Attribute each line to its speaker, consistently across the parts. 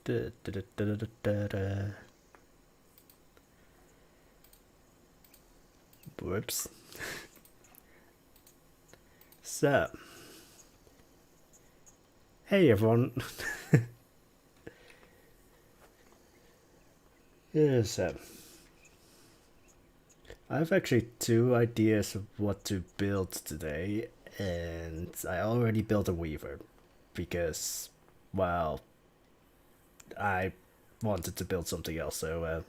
Speaker 1: Da, da, da, da, da, da, da. Whoops. So, hey everyone. Yes, I have actually two ideas of what to build today, and I already built a weaver because, well, I wanted to build something else. So,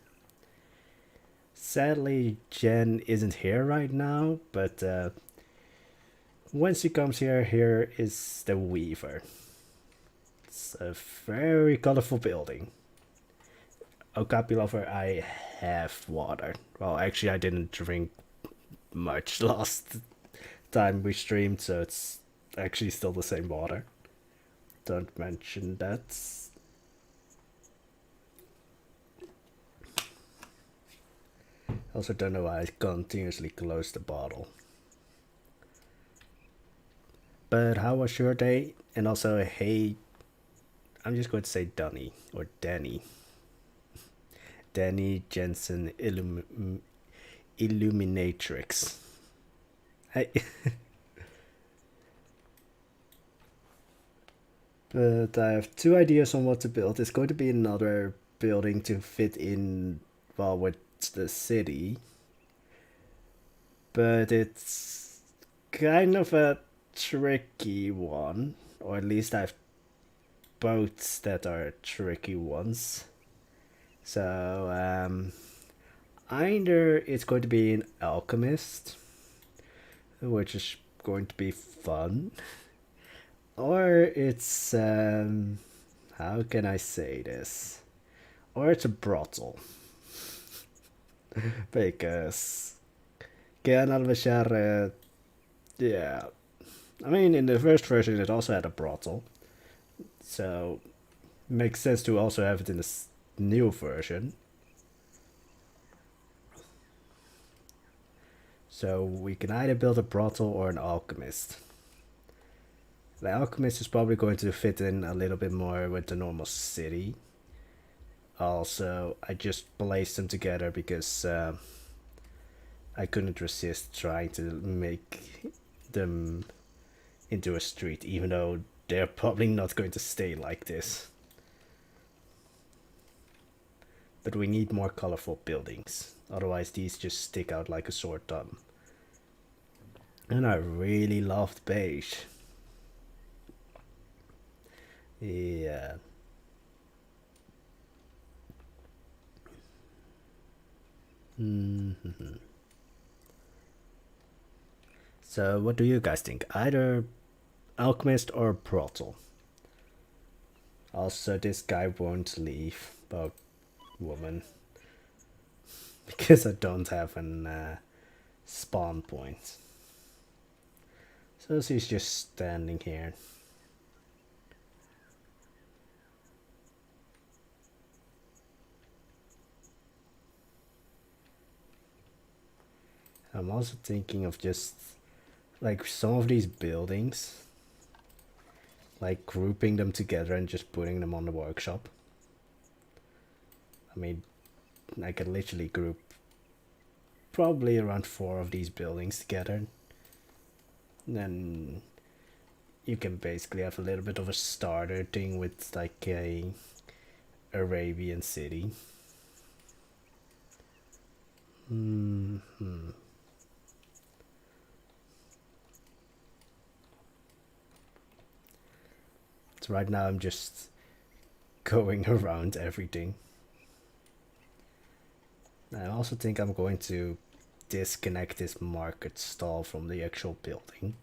Speaker 1: sadly, Jen isn't here right now, but when she comes here, here is the weaver. It's a very colorful building. Oh, copy lover, I have water. Well, actually, I didn't drink much last time we streamed, so it's actually still the same water. Don't mention that. Also, don't know why I continuously close the bottle. But how was your day? And also, hey, I'm just going to say Dunny or Danny. Danny Jensen Illuminatrix. Hey. But I have two ideas on what to build. It's going to be another building to fit in, well, with the city. But it's kind of a tricky one. Or at least I have boats that are tricky ones. So, either it's going to be an alchemist, which is going to be fun. Or it's, how can I say this? Or it's a brothel. Because Kayan al-Bashar, yeah. I mean, in the first version it also had a brothel. So, makes sense to also have it in the new version. So, we can either build a brothel or an alchemist. The alchemist is probably going to fit in a little bit more with the normal city. Also, I just placed them together because I couldn't resist trying to make them into a street, even though they're probably not going to stay like this. But we need more colorful buildings, otherwise these just stick out like a sore thumb. And I really loved beige. Yeah. So what do you guys think? Either alchemist or brothel? Also, this guy won't leave, but woman, because I don't have an spawn point. So she's just standing here. I'm also thinking of just like some of these buildings, like grouping them together and just putting them on the workshop. I mean, I could literally group probably around 4 of these buildings together. Then you can basically have a little bit of a starter thing with like a Arabian city. So right now I'm just going around everything. I also think I'm going to disconnect this market stall from the actual building.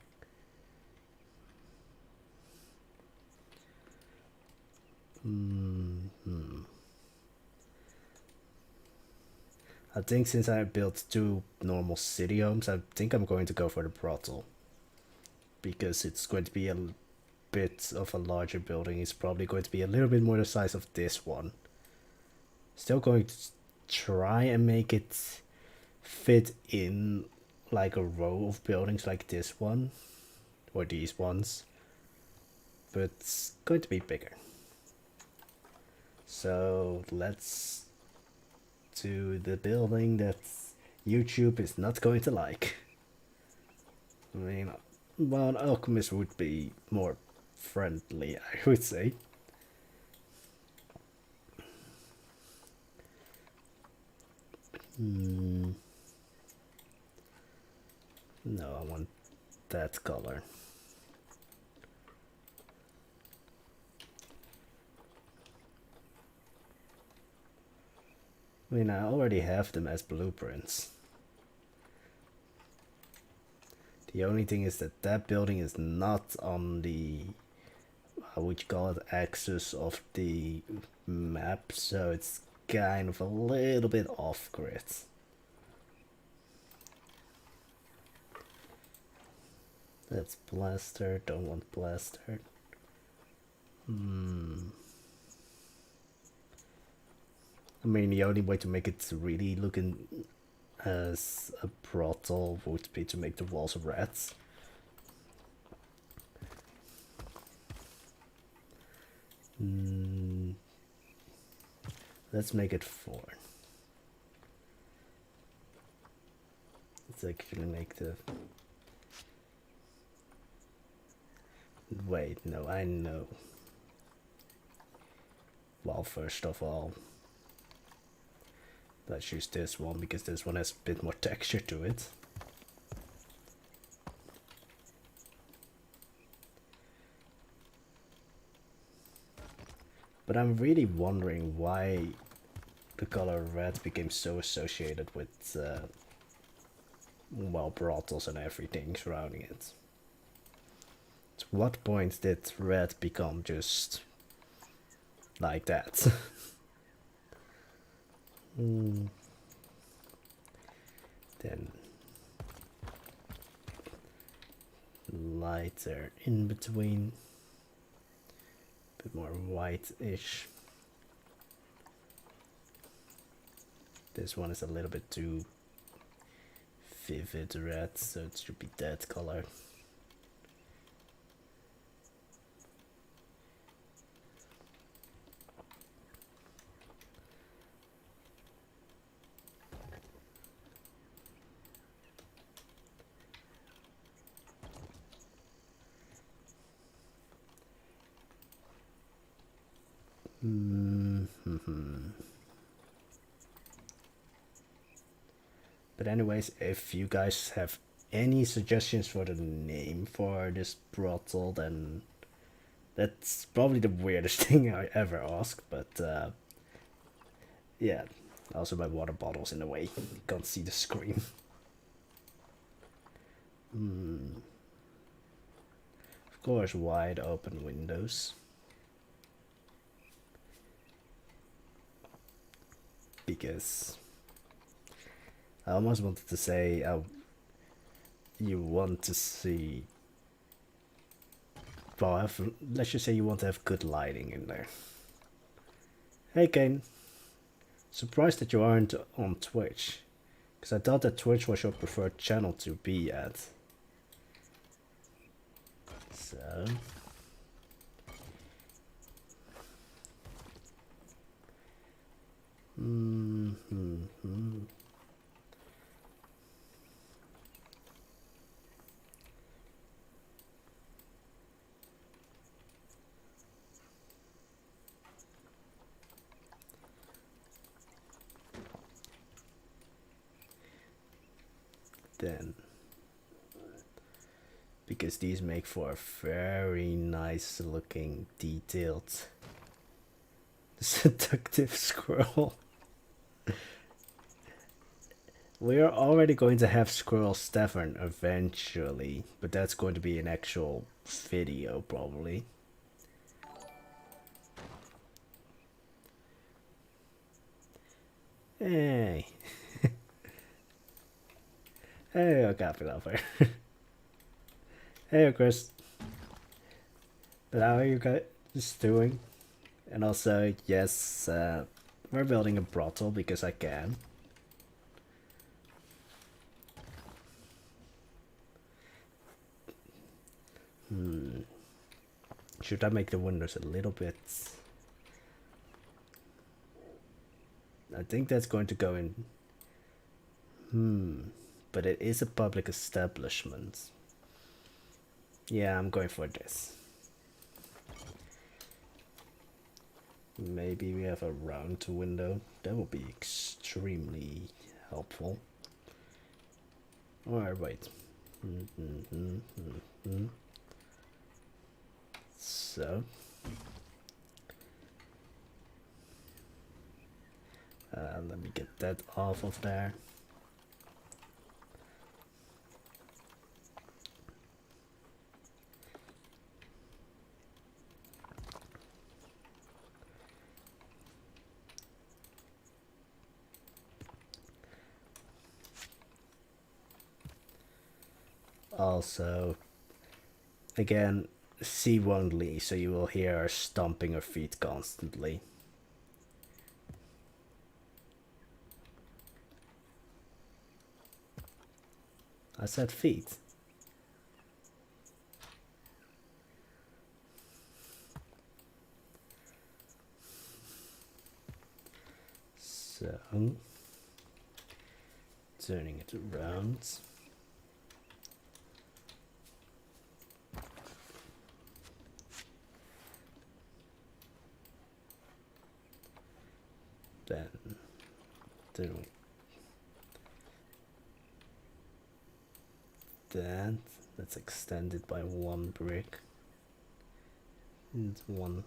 Speaker 1: I think since I built 2 normal city homes, I think I'm going to go for the brothel. Because it's going to be a bit of a larger building. It's probably going to be a little bit more the size of this one. Still going to try and make it fit in like a row of buildings like this one. Or these ones. But it's going to be bigger. So let's do the building that YouTube is not going to like. I mean, well, an alchemist would be more friendly, I would say. No, I want that color. I mean, I already have them as blueprints. The only thing is that that building is not on the, how would you call it, axis of the map, so it's kind of a little bit off grid. That's plaster, don't want plaster. I mean, the only way to make it really looking as a brothel would be to make the walls red. Let's make it 4. Let's actually make the... Wait, no, I know. Well, first of all, let's use this one because this one has a bit more texture to it. But I'm really wondering why the color red became so associated with, well, brothels and everything surrounding it. At what point did red become just like that? Then lighter in between, a bit more white-ish. This one is a little bit too vivid red, so it should be that color. But anyways, if you guys have any suggestions for the name for this brothel, then that's probably the weirdest thing I ever asked, but yeah. Also my water bottle's in the way. Can't see the screen. Of course, wide open windows. Because I almost wanted to say you want to see, well, let's just say you want to have good lighting in there. Hey Kane, surprised that you aren't on Twitch, because I thought that Twitch was your preferred channel to be at. So then, because these make for a very nice looking detailed seductive squirrel. We're already going to have Squirrel's Tavern eventually, but that's going to be an actual video probably. Hey. Hey, copy lover. Hey, Chris. But how are you guys doing? And also, yes, we're building a brothel because I can. Should I make the windows a little bit I think that's going to go in. But it is a public establishment. Yeah, I'm going for this. Maybe we have a round window. That would be extremely helpful. Or wait. So. Let me get that off of there. Also, again, C won't leave, so you will hear her stomping her feet constantly. I said feet. So, turning it around. Then doing that. Let's extend it by one brick. And one.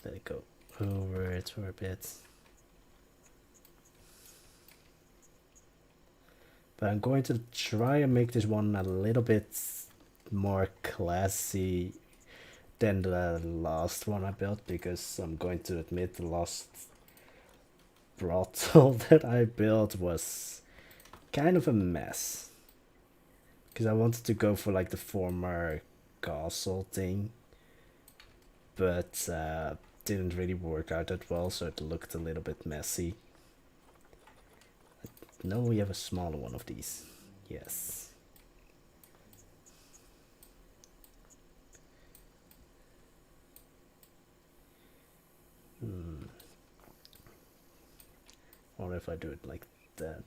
Speaker 1: Let it go over it for a bit. But I'm going to try and make this one a little bit more classy than the last one I built, because I'm going to admit the last brothel that I built was kind of a mess. Because I wanted to go for like the former castle thing, but didn't really work out that well, so it looked a little bit messy. No, we have a smaller one of these. Yes. Or if I do it like that.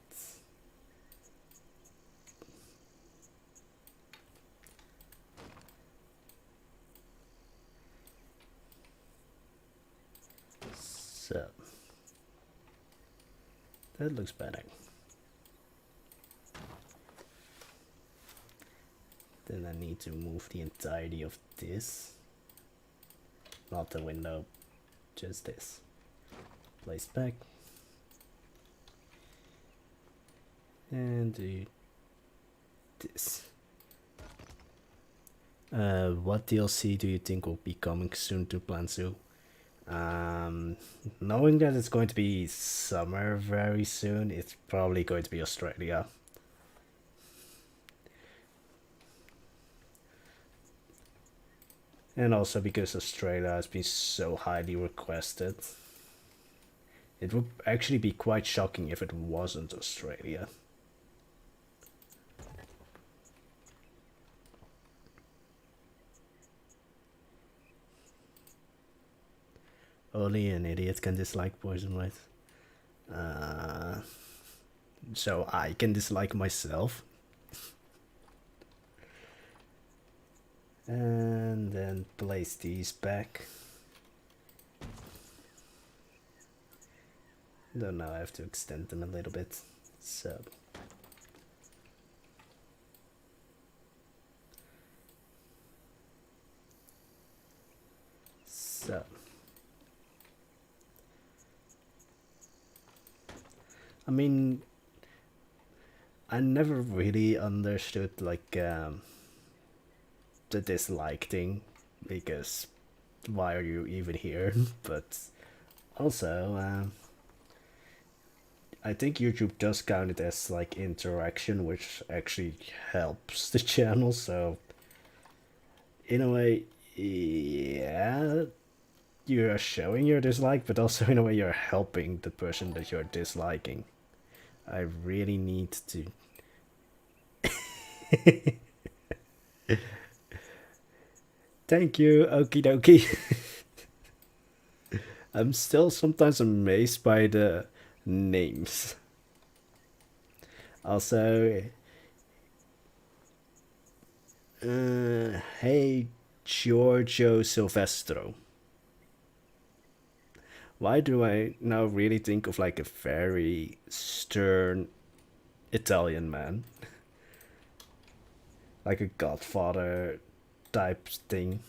Speaker 1: So that looks better. Then I need to move the entirety of this. Not the window, just this. Place back. And do this. What DLC do you think will be coming soon to Plan Zoo? Knowing that it's going to be summer very soon, it's probably going to be Australia. And also because Australia has been so highly requested. It would actually be quite shocking if it wasn't Australia. Only an idiot can dislike poison white. So I can dislike myself. And then place these back. Though now I have to extend them a little bit. So I mean, I never really understood like the dislike thing, because why are you even here? But also I think YouTube does count it as like interaction, which actually helps the channel, so in a way, yeah, you're showing your dislike, but also in a way you're helping the person that you're disliking. I really need to. Thank you, okie dokie. I'm still sometimes amazed by the names. Also, hey, Giorgio Silvestro. Why do I now really think of like a very stern Italian man? Like a Godfather type thing.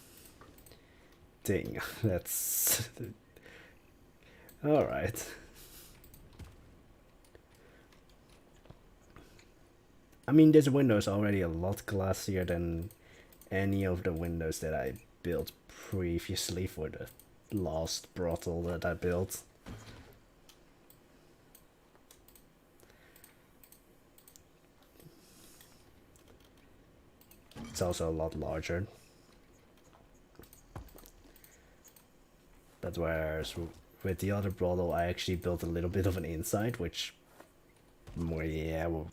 Speaker 1: That's alright. I mean, this window is already a lot classier than any of the windows that I built previously for the last brothel that I built. It's also a lot larger. But whereas with the other brothel, I actually built a little bit of an inside, which, well, yeah, we're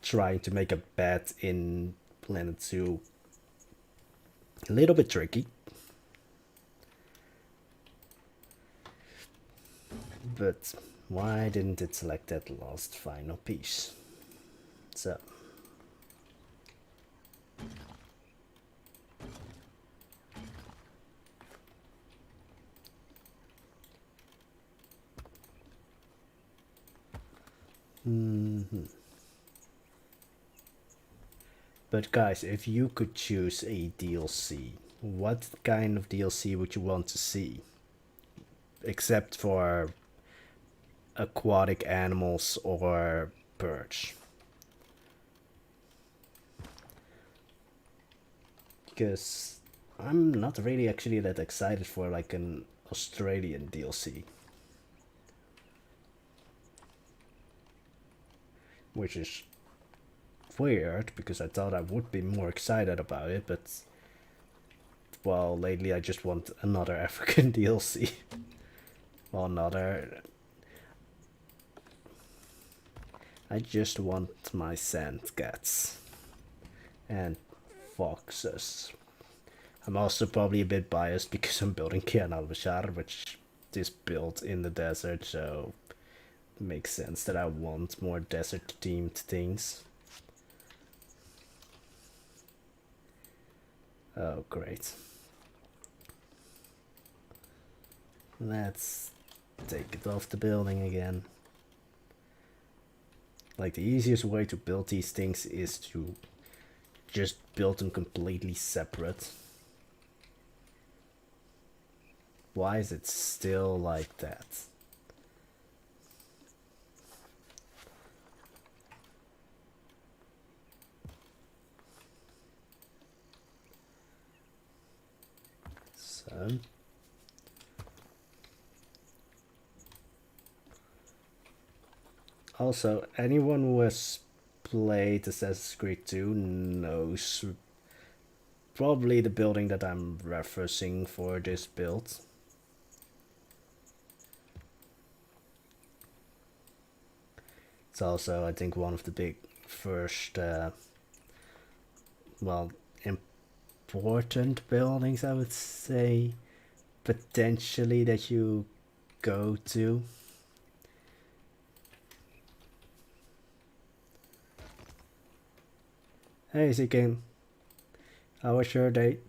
Speaker 1: trying to make a bed in Planet Zoo a little bit tricky. But why didn't it select that last final piece? So. But guys, if you could choose a DLC, what kind of DLC would you want to see? Except for aquatic animals or birds. Because I'm not really actually that excited for like an Australian DLC. Which is weird because I thought I would be more excited about it, but well, lately I just want another African DLC. Well, another. I just want my sand cats and foxes. I'm also probably a bit biased because I'm building Kayan al-Bashar, which is built in the desert, so it makes sense that I want more desert themed things. Oh, great. Let's take it off the building again. Like, the easiest way to build these things is to just build them completely separate. Why is it still like that? So. Also, anyone who has played Assassin's Creed 2 knows probably the building that I'm referencing for this build. It's also, I think, one of the big first, well, important buildings, I would say, potentially, that you go to. Hey, Zikin. How was your date?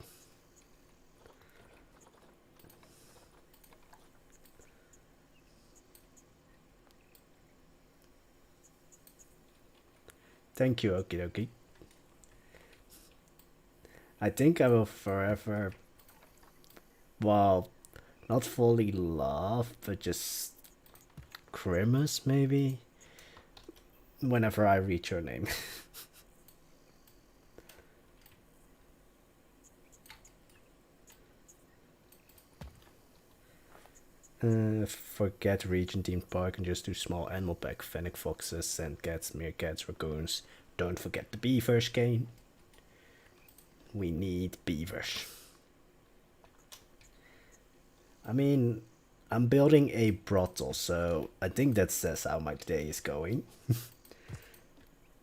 Speaker 1: Thank you, okie dokie. I think I will forever, well, not fully love, but just grimace maybe, whenever I read your name. Forget region themed park and just do small animal pack, fennec foxes, sand cats, meerkats, raccoons. Don't forget the beavers, Kane. We need beavers. I mean, I'm building a brothel, so I think that says how my day is going.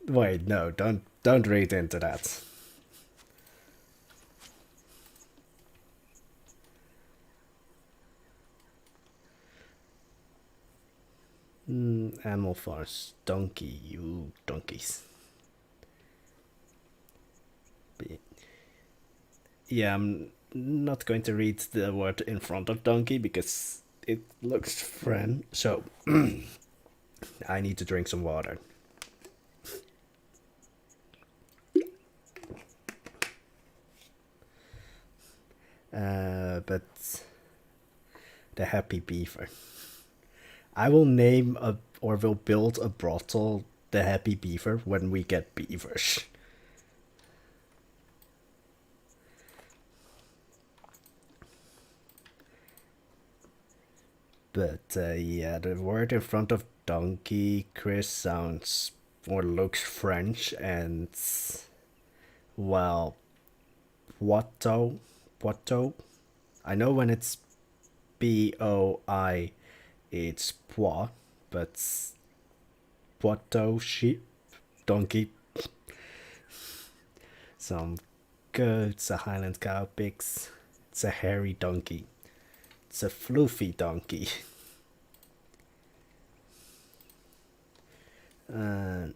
Speaker 1: Wait, no, don't read into that. Animal farms. Donkey. You donkeys. Yeah, I'm not going to read the word in front of donkey because it looks French. So I need to drink some water. But the happy beaver. I will name a or will build a brothel the happy beaver when we get beavers. But yeah, the word in front of donkey, Chris, sounds or looks French, and well, Poitou, Poitou. I know when it's P-O-I, it's pois, but Poitou sheep, donkey, some goats, a Highland cow, pigs. It's a hairy donkey. It's a floofy donkey. uh,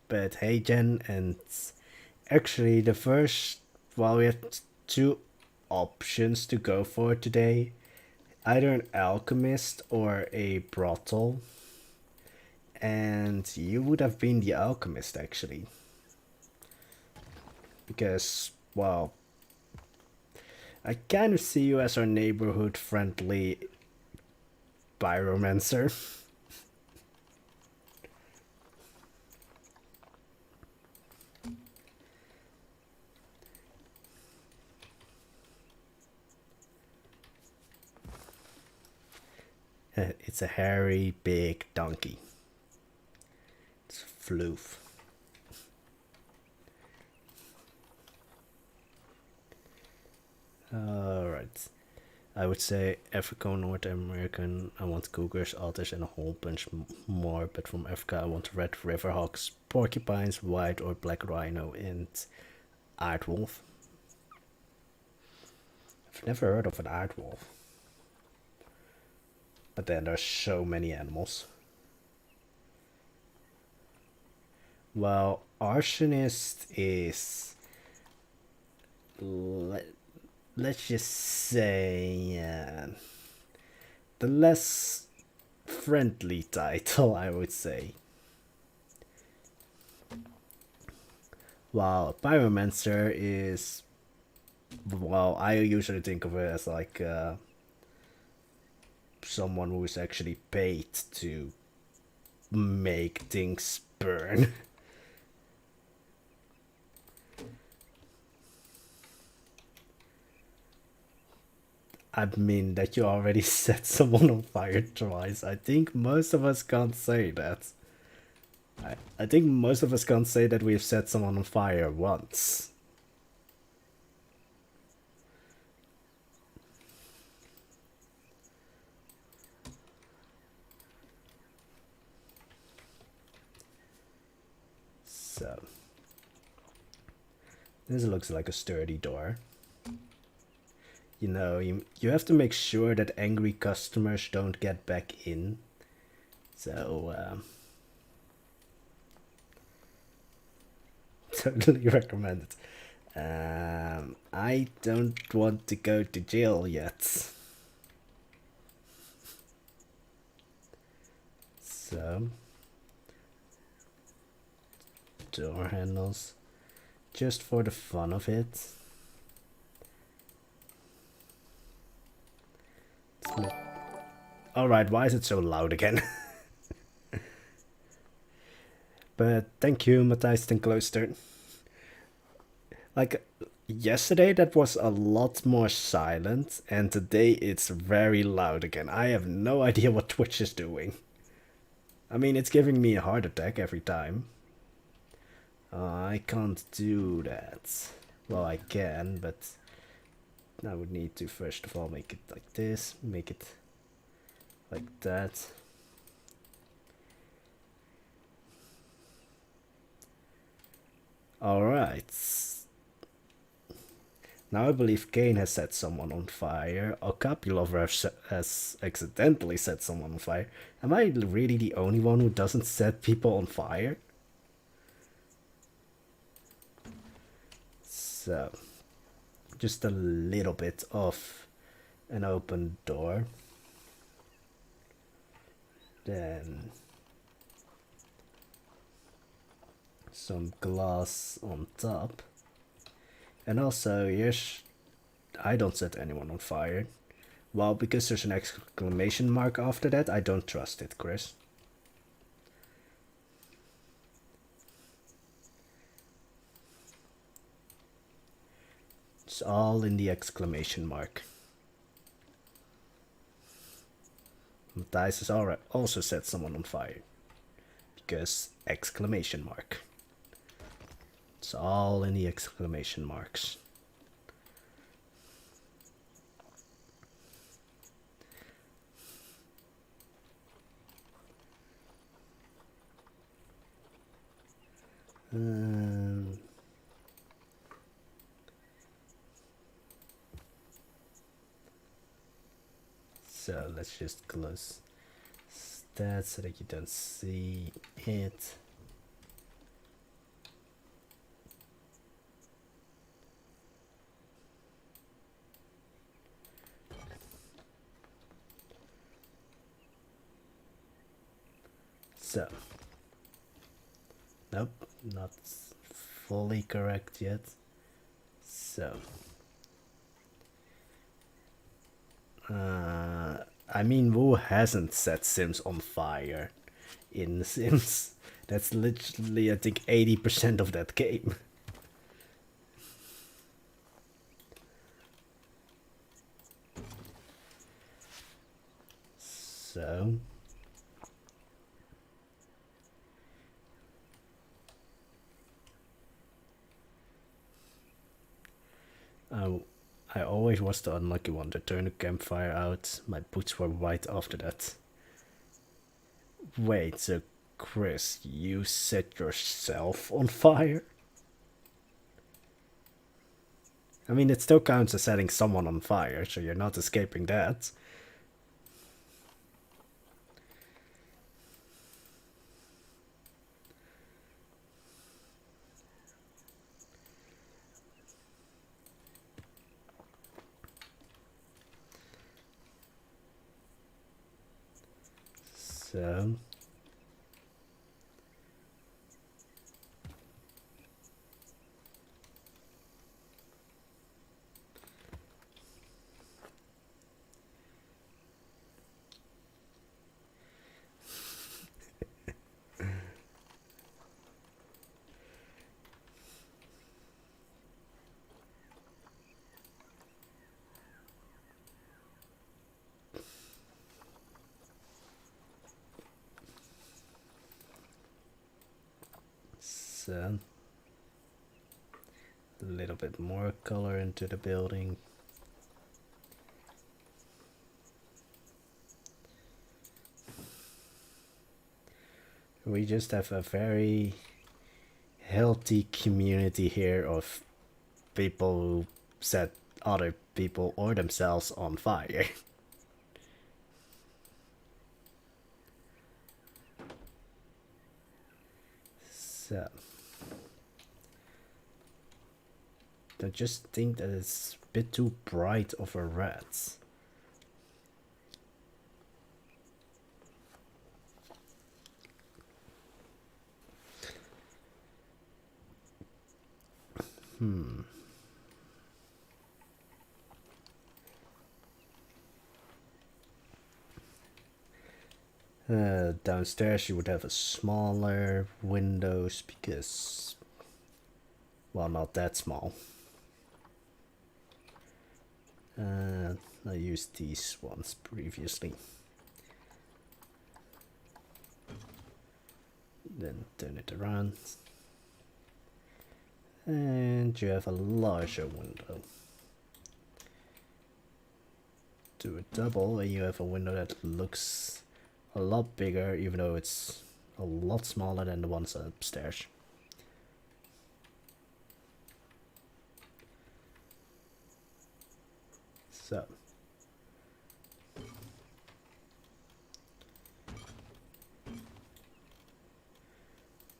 Speaker 1: but hey, Jen, and actually the first, well, we have two options to go for today. Either an alchemist or a brothel. And you would have been the alchemist, actually. Because, well, I kind of see you as our neighborhood friendly pyromancer. It's a hairy, big donkey. It's floof. Alright. I would say African, North American, I want cougars, otters, and a whole bunch more. But from Africa, I want red river hawks, porcupines, white or black rhino, and aardwolf. I've never heard of an aardwolf. But then there's so many animals. Well, arsonist is, let's just say, the less friendly title, I would say. While pyromancer is, well, I usually think of it as like someone who is actually paid to make things burn. I mean that you already set someone on fire twice. I think most of us can't say that. I think most of us can't say that we've set someone on fire once. So, this looks like a sturdy door. You know, you have to make sure that angry customers don't get back in. So, totally recommend it. I don't want to go to jail yet. So, door handles, just for the fun of it. Alright, why is it so loud again? But thank you, Matthijs ten Klooster. Like, yesterday that was a lot more silent, and today it's very loud again. I have no idea what Twitch is doing. I mean, it's giving me a heart attack every time. I can't do that. Well, I can, but I would need to first of all make it like this, make it like that. Alright. Now I believe Kane has set someone on fire. Okapulover has accidentally set someone on fire. Am I really the only one who doesn't set people on fire? So, just a little bit of an open door. Then some glass on top. And also, here's... I don't set anyone on fire. Well, because there's an exclamation mark after that, I don't trust it, Chris. It's all in the exclamation mark. Matthijs has also set someone on fire. Because exclamation mark. It's all in the exclamation marks. So let's just close that so that you don't see it. So, nope, not fully correct yet. So, I mean, who hasn't set Sims on fire in Sims? That's literally, I think, 80% of that game. So... I always was the unlucky one to turn the campfire out. My boots were white after that. Wait, so Chris, you set yourself on fire? I mean, it still counts as setting someone on fire, so you're not escaping that. So... a little bit more color into the building. We just have a very healthy community here of people who set other people or themselves on fire. So... I just think that it's a bit too bright of a red. Downstairs you would have a smaller windows because, well, not that small. I used these ones previously. Then turn it around. And you have a larger window. Do a double and you have a window that looks a lot bigger, even though it's a lot smaller than the ones upstairs. So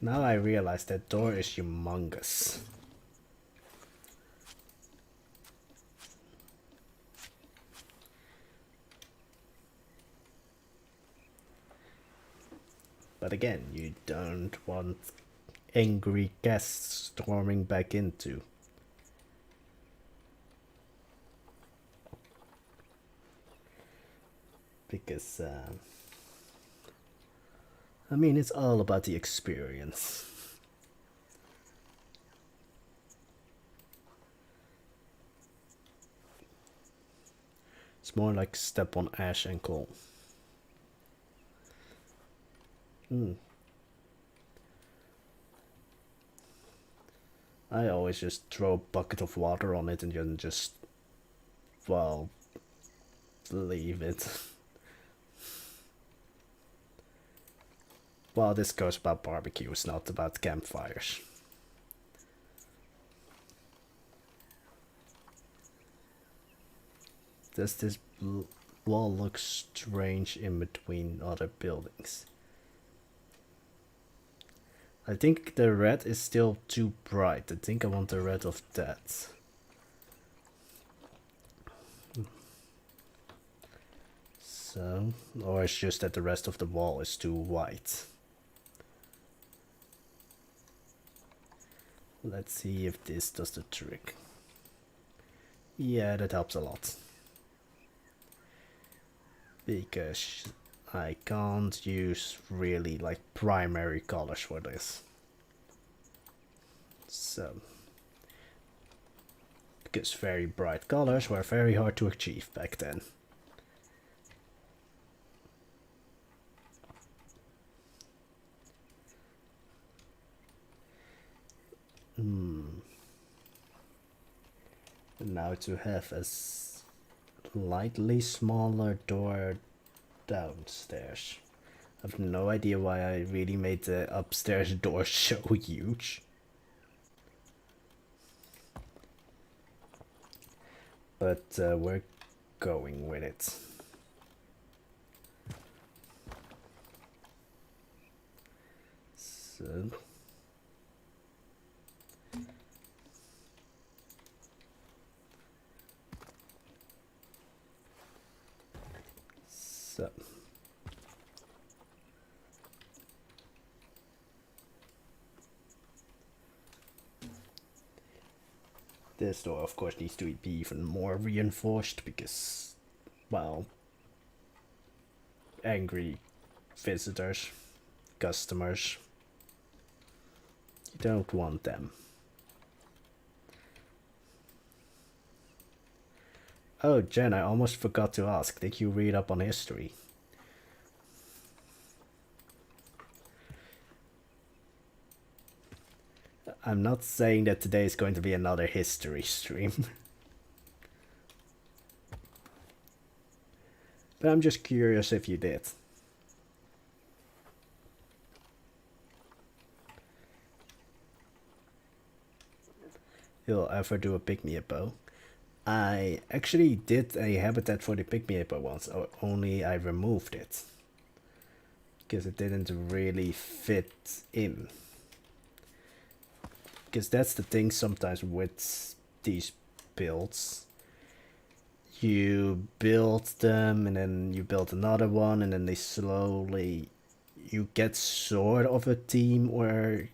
Speaker 1: now I realize that door is humongous. But again, you don't want angry guests storming back into. Because, I mean, it's all about the experience. It's more like step on ash and coal. I always just throw a bucket of water on it and then just, well, leave it. Well, this goes about barbecues, not about campfires. Does this wall look strange in between other buildings? I think the red is still too bright. I think I want the red of that. So, or it's just that the rest of the wall is too white. Let's see if this does the trick. Yeah, that helps a lot. Because I can't use really like primary colors for this. So, because very bright colors were very hard to achieve back then. Now to have a slightly smaller door downstairs. I have no idea why I really made the upstairs door so huge. But we're going with it. So this door of course needs to be even more reinforced because, well, angry visitors, customers, you don't want them. Oh, Jen, I almost forgot to ask, did you read up on history? I'm not saying that today is going to be another history stream. But I'm just curious if you did. You'll ever do a pick-me-a-bow? I actually did a habitat for the pick-me-a-bow once, only I removed it. Because it didn't really fit in. Because that's the thing sometimes with these builds. You build them and then you build another one and then they slowly... You get sort of a theme or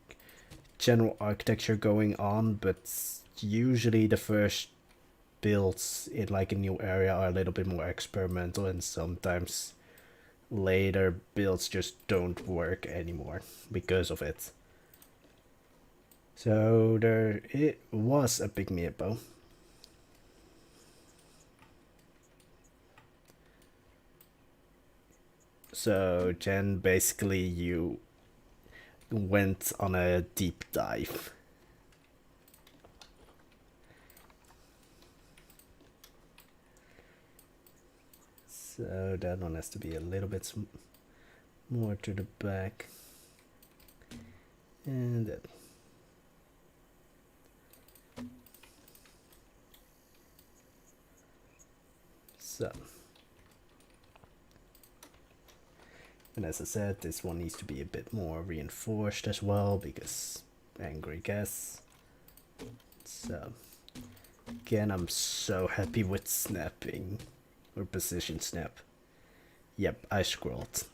Speaker 1: general architecture going on, but usually the first builds in like a new area are a little bit more experimental, and sometimes later builds just don't work anymore because of it. So it was a pick-me-a-bow. So Jen, basically you went on a deep dive. So that one has to be a little bit more to the back. And that. So, and as I said, this one needs to be a bit more reinforced as well because angry guests. So, again, I'm so happy with snapping or position snap. Yep, I scrolled.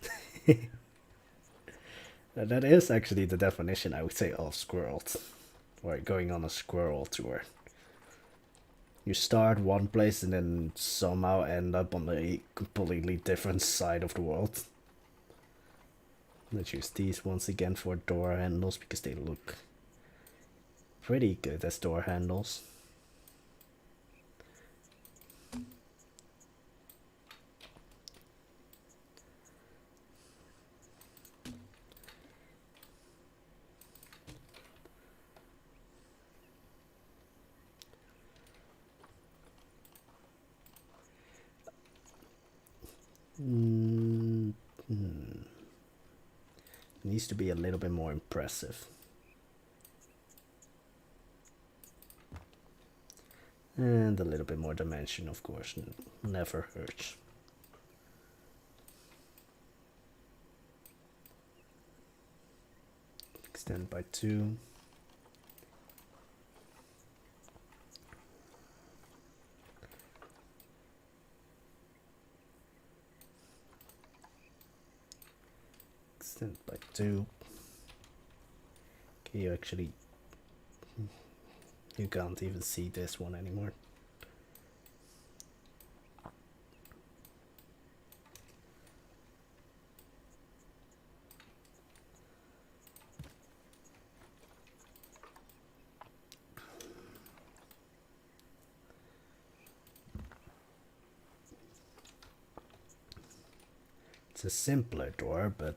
Speaker 1: That is actually the definition, I would say, of squirreled, or going on a squirrel tour. You start one place and then somehow end up on a completely different side of the world. Let's use these once again for door handles because they look pretty good as door handles. Needs to be a little bit more impressive. And a little bit more dimension, of course, never hurts. Extend by 2. Extend by 2. Okay, you can't even see this one anymore. It's a simpler door, but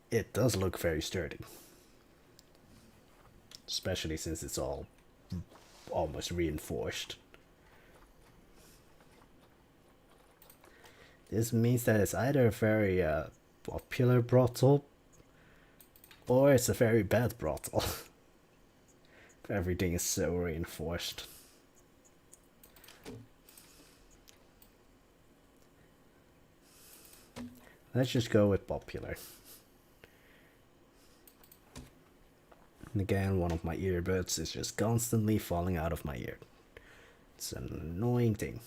Speaker 1: it does look very sturdy. Especially since it's all almost reinforced. This means that it's either a very popular brothel or it's a very bad brothel. Everything is so reinforced. Let's just go with popular. And again, one of my earbuds is just constantly falling out of my ear. It's an annoying thing.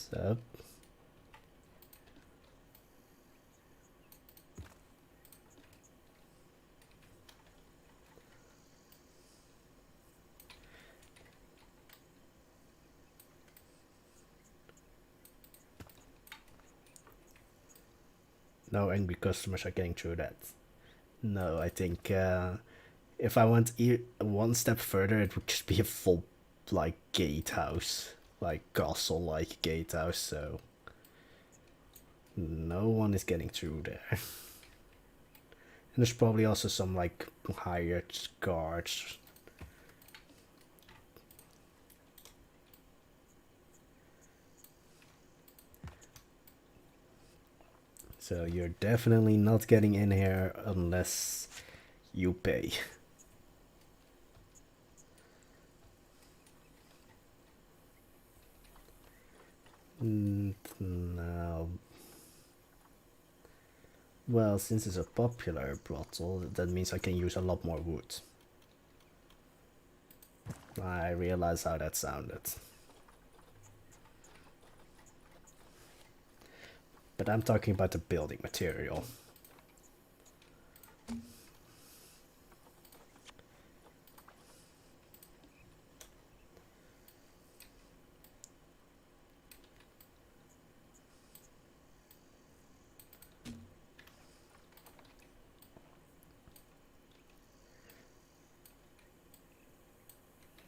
Speaker 1: So, no angry customers are getting through that. No, I think if I went one step further, it would just be a full, like, gatehouse. Like, castle-like gatehouse, so... no one is getting through there. And there's probably also some, like, hired guards. So you're definitely not getting in here unless you pay. No. Well, since it's a popular brothel, that means I can use a lot more wood. I realize how that sounded. But I'm talking about the building material.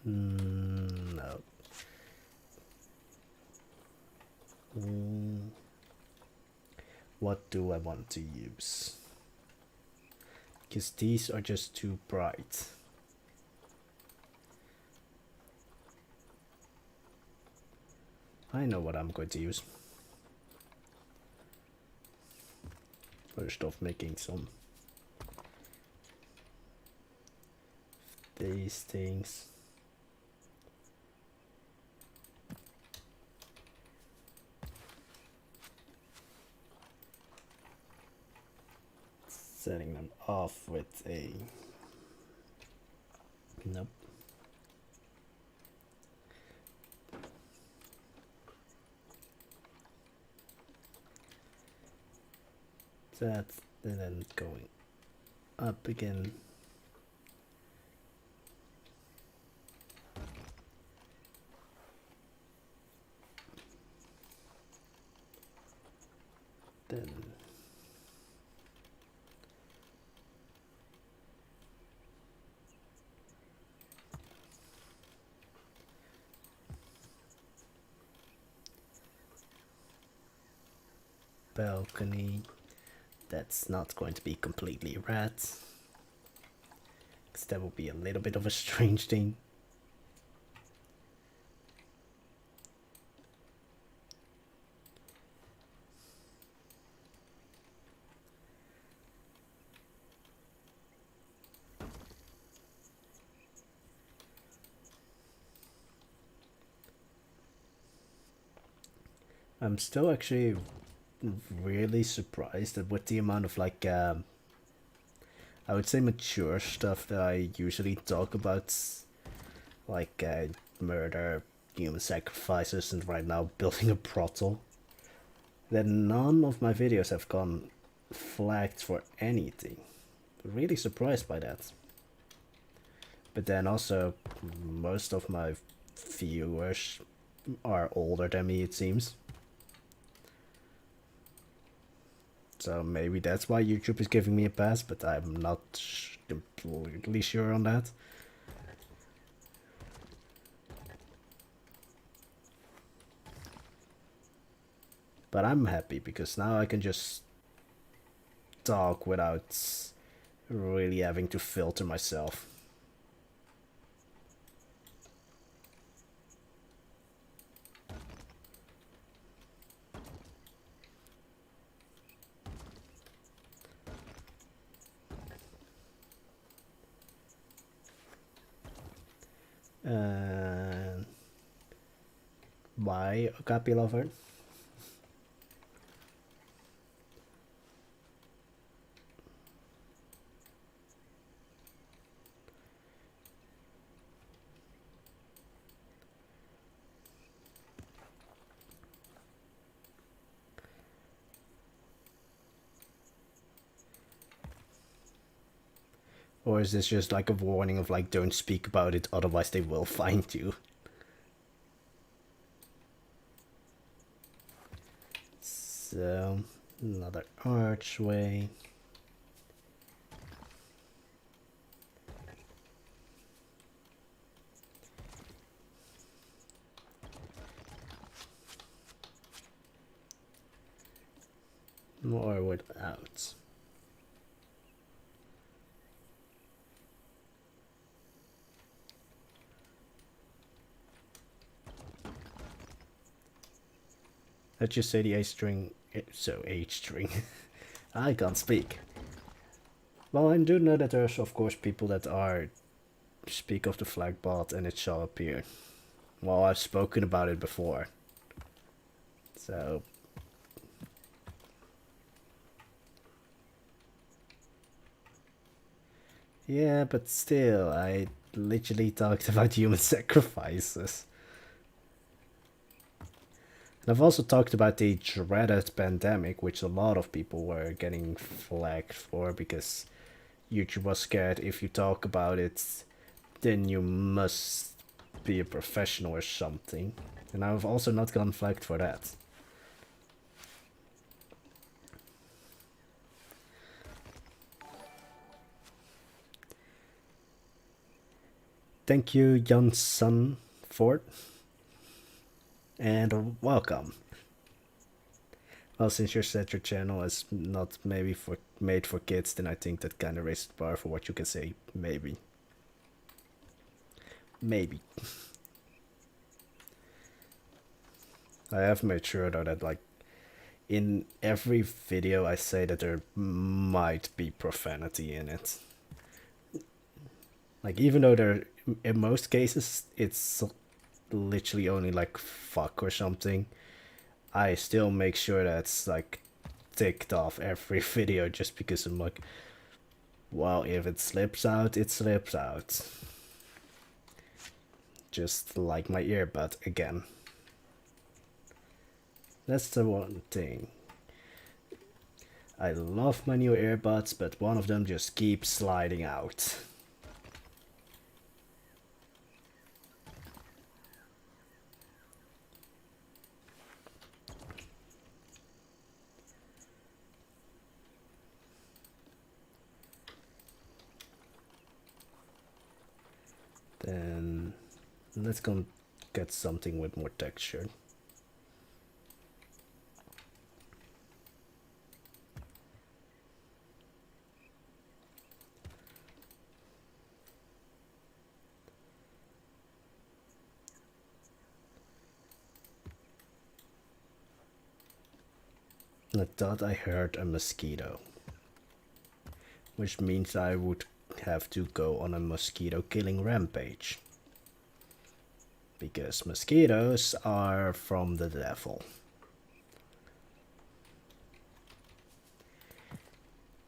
Speaker 1: No. what do I want to use? Because these are just too bright. I know what I'm going to use. First off, making some these things. Setting them off with a nope. That and then going up again. Then balcony. That's not going to be completely red, because that would be a little bit of a strange thing. I'm still actually really surprised that with the amount of like I would say mature stuff that I usually talk about, like murder, human sacrifices, and right now building a brothel, that none of my videos have gone flagged for anything. Really surprised by that. But then also, most of my viewers are older than me, it seems. So maybe that's why YouTube is giving me a pass, but I'm not completely sure on that. But I'm happy because now I can just talk without really having to filter myself. Why a copy lover? Or is this just like a warning of like, don't speak about it, otherwise they will find you? So, another archway. More without. Let's just say the A string, so H string. I can't speak. Well, I do know that there's of course people that are speak of the flag bot and it shall appear. Well, I've spoken about it before. So yeah, but still, I literally talked about human sacrifices. And I've also talked about the dreaded pandemic, which a lot of people were getting flagged for because YouTube was scared if you talk about it, then you must be a professional or something. And I've also not gotten flagged for that. Thank you, Janssen Ford. And welcome. Well, since you said your channel is not maybe for made for kids, then I think that kind of raises the bar for what you can say. Maybe. Maybe. I have made sure though that like in every video I say that there might be profanity in it. Like even though there in most cases it's literally only like fuck or something, I still make sure that's like ticked off every video just because I'm like, well, if it slips out, it slips out. Just like my earbud again. That's the one thing. I love my new earbuds, but one of them just keeps sliding out. Then let's go get something with more texture. I thought I heard a mosquito, which means I would have to go on a mosquito killing rampage. Because mosquitoes are from the devil.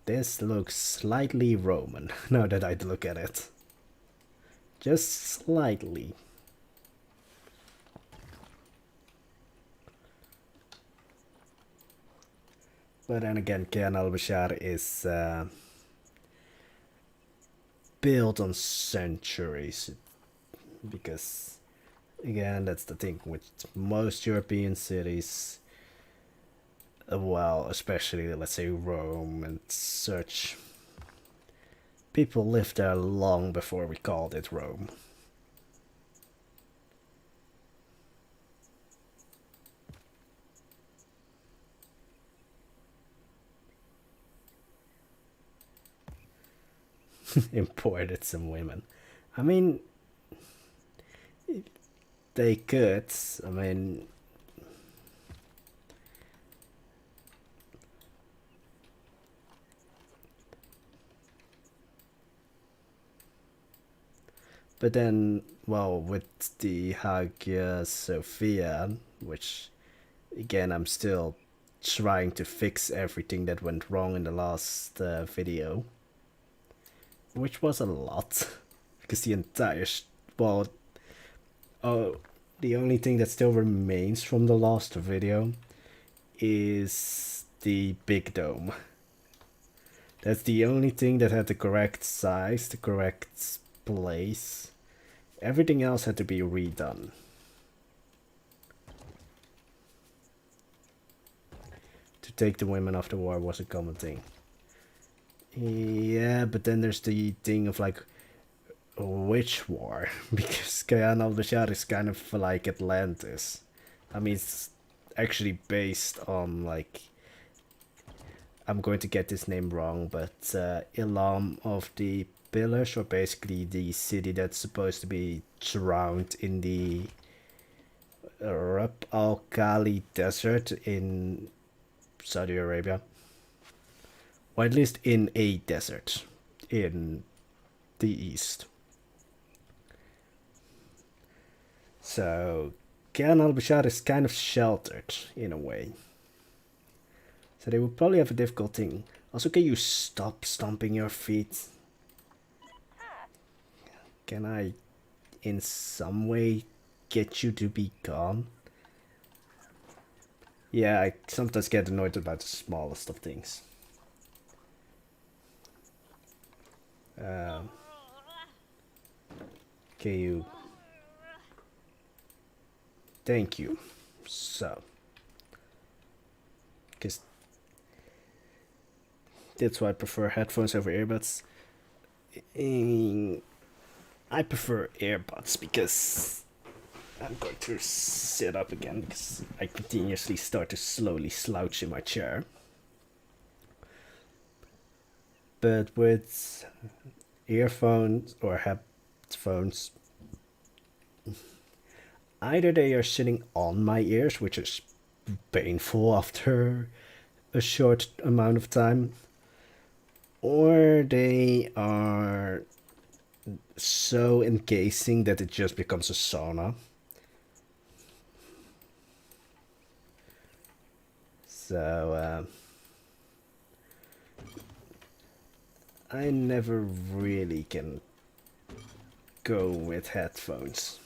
Speaker 1: This looks slightly Roman, now that I look at it. Just slightly. But then again, Kayan al-Bashar is built on centuries. Because, again, that's the thing with most European cities. Well, especially, let's say, Rome and such. People lived there long before we called it Rome. Imported some women. I mean, they could. I mean, but then, well, with the Hagia Sophia, which again, I'm still trying to fix everything that went wrong in the last video. Which was a lot. Because the entire... well... oh, the only thing that still remains from the last video is the big dome. That's the only thing that had the correct size, the correct place. Everything else had to be redone. To take the women off the war was a common thing. Yeah, but then there's the thing of like, which war? Because Kayan al-Bashar is kind of like Atlantis. I mean, it's actually based on like, I'm going to get this name wrong, but Ilam of the Pillars, or basically the city that's supposed to be drowned in the Rab al-Khali desert in Saudi Arabia. Or at least in a desert in the east. So Kayan al-Bashar is kind of sheltered in a way. So they would probably have a difficult thing. Also, can you stop stomping your feet? Can I in some way get you to be gone? Yeah, I sometimes get annoyed about the smallest of things. Okay, you. Thank you. So, because that's why I prefer headphones over earbuds. I prefer earbuds because I'm going to sit up again because I continuously start to slowly slouch in my chair. But with earphones or headphones, either they are sitting on my ears, which is painful after a short amount of time, or they are so encasing that it just becomes a sauna. So I never really can go with headphones.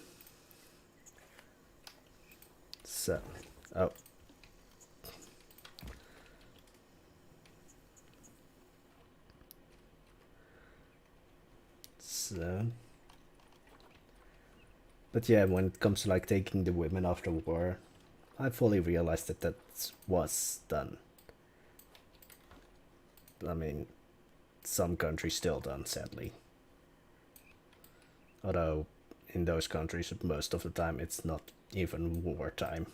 Speaker 1: So, oh. So, but yeah, when it comes to like taking the women after war, I fully realized that that was done. I mean, some countries still done, sadly. Although, in those countries, most of the time it's not even wartime.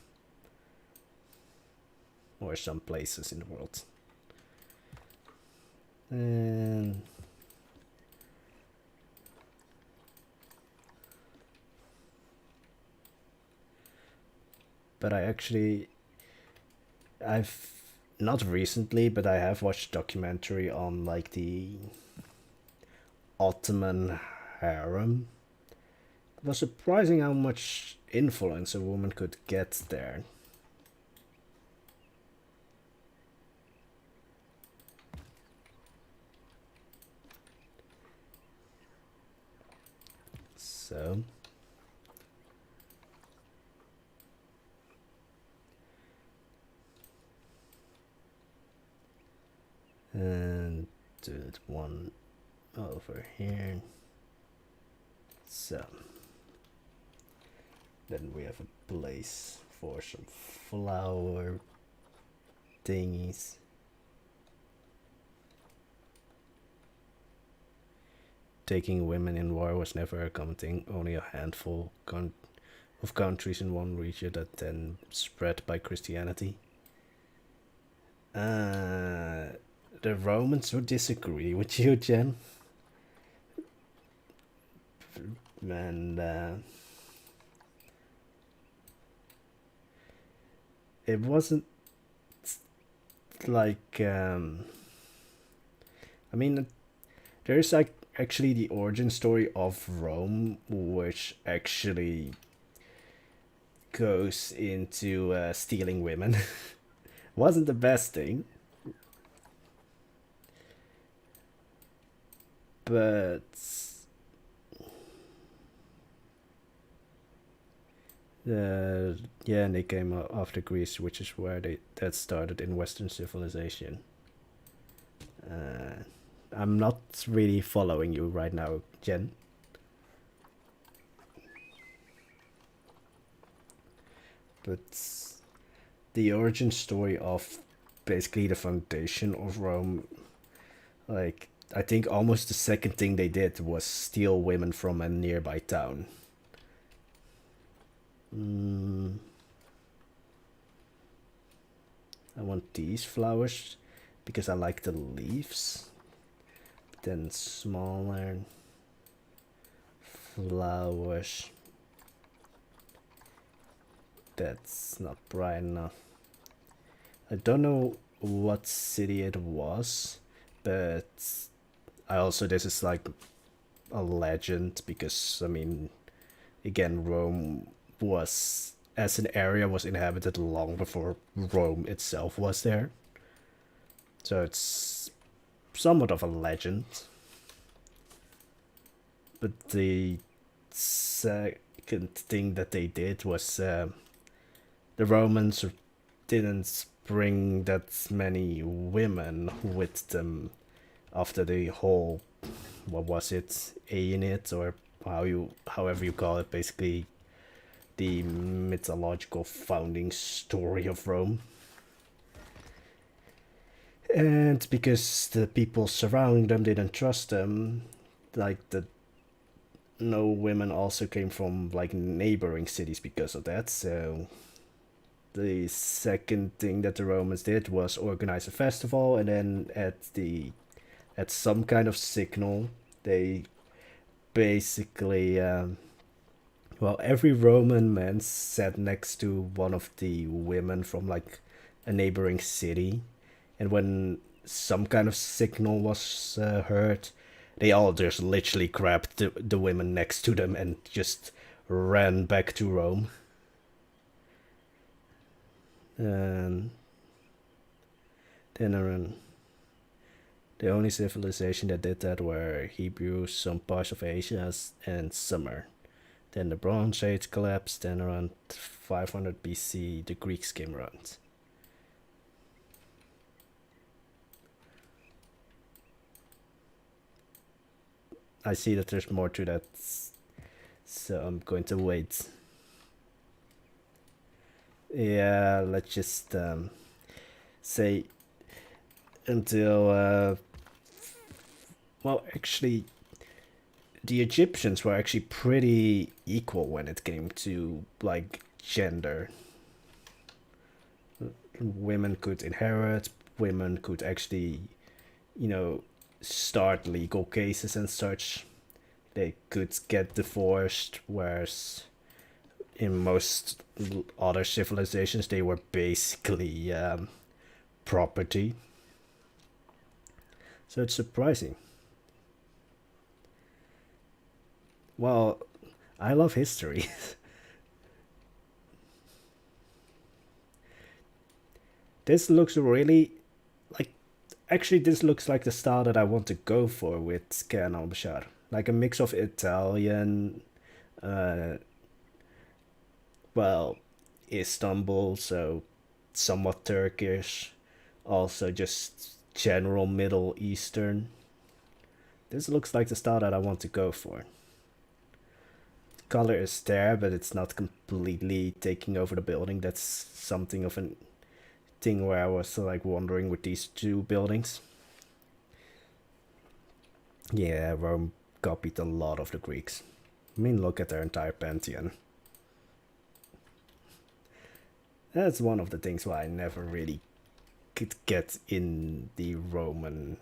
Speaker 1: Or some places in the world. And but I've not recently, but I have watched a documentary on like the Ottoman harem. It was surprising how much influence a woman could get there. So, and do it one over here. So, then we have a place for some flower thingies. Taking women in war was never a common thing. Only a handful of countries in one region that then spread by Christianity. The Romans would disagree with you, Jen. And it wasn't like I mean, there's like actually the origin story of Rome, which actually goes into stealing women. Wasn't the best thing, but yeah, and they came after Greece, which is where that started in Western civilization. I'm not really following you right now, Jen. But the origin story of basically the foundation of Rome, like, I think almost the second thing they did was steal women from a nearby town. I want these flowers because I like the leaves. But then smaller flowers. That's not bright enough. I don't know what city it was, but I also, this is like a legend because, I mean, again, Rome was, as an area, was inhabited long before Rome itself was there. So it's somewhat of a legend. But the second thing that they did was the Romans didn't bring that many women with them after the whole, what was it, Aeneid, or however you call it, basically the mythological founding story of Rome. And because the people surrounding them didn't trust them, like the no women also came from like neighboring cities because of that. So the second thing that the Romans did was organize a festival, and then at some kind of signal, they basically well, every Roman man sat next to one of the women from like a neighboring city, and when some kind of signal was heard, they all just literally grabbed the women next to them and just ran back to Rome. And then the only civilization that did that were Hebrews, some parts of Asia, and Sumer. Then the Bronze Age collapsed, and around 500 BC, the Greeks came around. I see that there's more to that, so I'm going to wait. Yeah, let's just say until. Well, actually, the Egyptians were actually pretty equal when it came to like gender. Women could inherit, women could actually, you know, start legal cases and such. They could get divorced, whereas in most other civilizations they were basically property. So it's surprising. Well, I love history. This looks really like. Actually, this looks like the style that I want to go for with Kayan al-Bashar. Like a mix of Italian, uh, well, Istanbul, so somewhat Turkish, also just general Middle Eastern. This looks like the style that I want to go for. The color is there, but it's not completely taking over the building. That's something of a thing where I was like wondering with these two buildings. Yeah, Rome copied a lot of the Greeks. I mean, look at their entire pantheon. That's one of the things why I never really could get in the Roman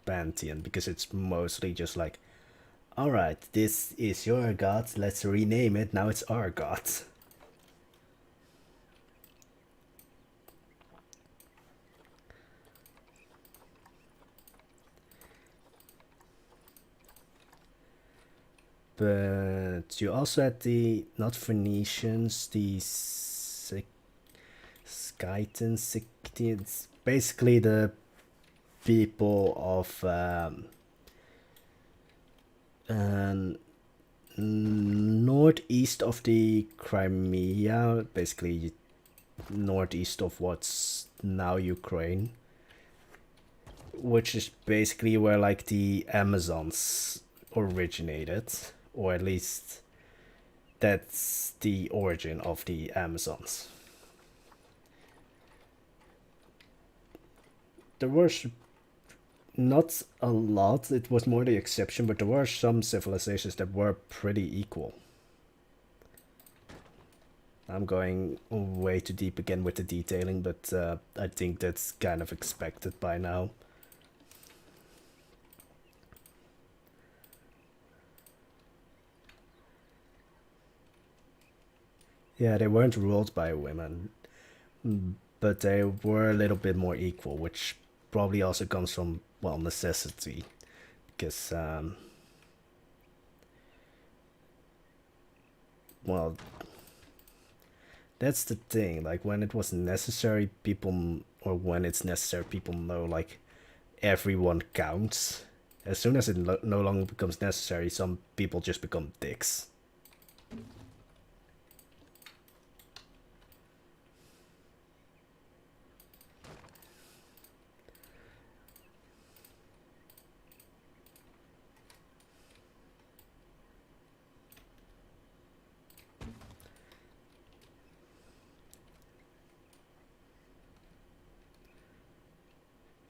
Speaker 1: pantheon, because it's mostly just like, alright, this is your god, let's rename it, now it's our god. But you also had the, not Phoenicians, the Scythians, basically the people of northeast of the Crimea, basically northeast of what's now Ukraine, which is basically where like the Amazons originated, or at least that's the origin of the Amazons. There was not a lot, it was more the exception, but there were some civilizations that were pretty equal. I'm going way too deep again with the detailing, but I think that's kind of expected by now. Yeah, they weren't ruled by women, but they were a little bit more equal, which probably also comes from, well, necessity, because well, that's the thing, like when it was necessary, people, or when it's necessary, people know like everyone counts. As soon as it no longer becomes necessary, some people just become dicks.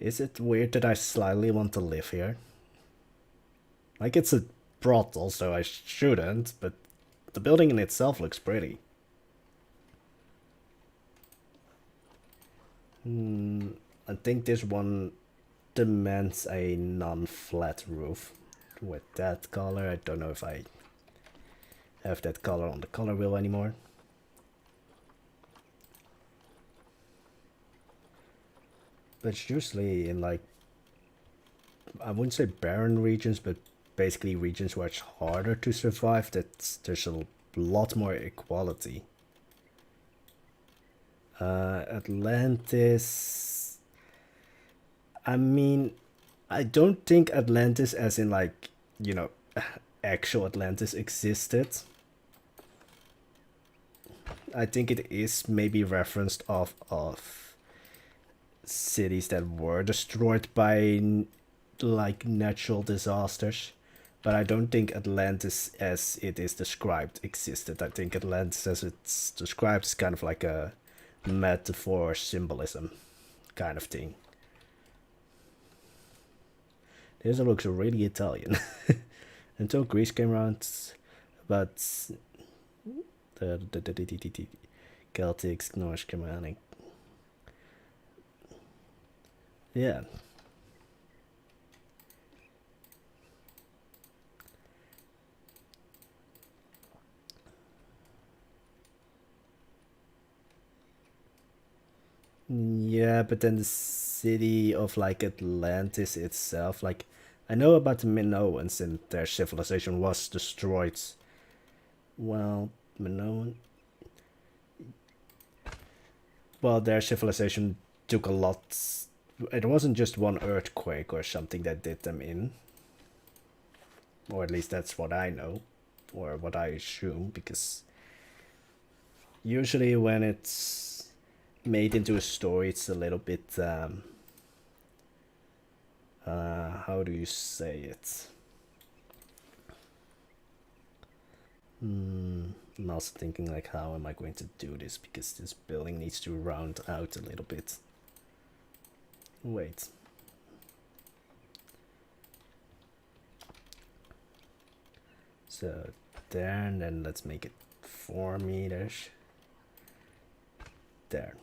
Speaker 1: Is it weird that I slightly want to live here? Like, it's a Brothel, so I shouldn't, but the building in itself looks pretty. I think this one demands a non-flat roof with that color. I don't know if I have that color on the color wheel anymore. But it's usually in like, I wouldn't say barren regions, but basically regions where it's harder to survive, that there's a lot more equality. Atlantis, I mean, I don't think Atlantis as in like, you know, actual Atlantis existed. I think it is maybe referenced of cities that were destroyed by like natural disasters, but I don't think Atlantis as it is described existed. I think Atlantis as it's described is kind of like a metaphor symbolism kind of thing. This looks really Italian. Until Greece came around, but the Celtics, Norse Germanic. Yeah. Yeah, but then the city of like Atlantis itself, like I know about the Minoans and their civilization was destroyed. Well, Minoan. Well, their civilization took a lot. It wasn't just one earthquake or something that did them in. Or at least that's what I know. Or what I assume, because usually when it's made into a story, it's a little bit how do you say it? I'm also thinking like, how am I going to do this, because this building needs to round out a little bit. Wait. So there, and then let's make it 4 meters. There.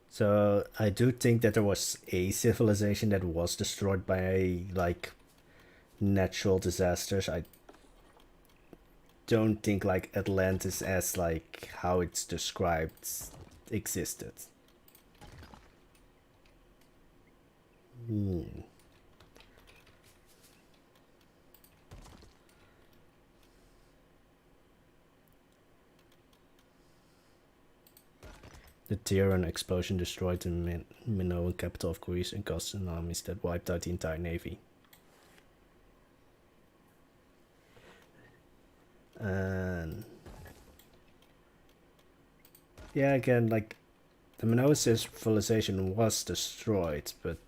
Speaker 1: So I do think that there was a civilization that was destroyed by like natural disasters. I don't think like Atlantis as like how it's described existed. The Tyran explosion destroyed the Minoan capital of Greece and caused tsunamis that wiped out the entire navy. And yeah, again, like the Minoan civilization was destroyed, but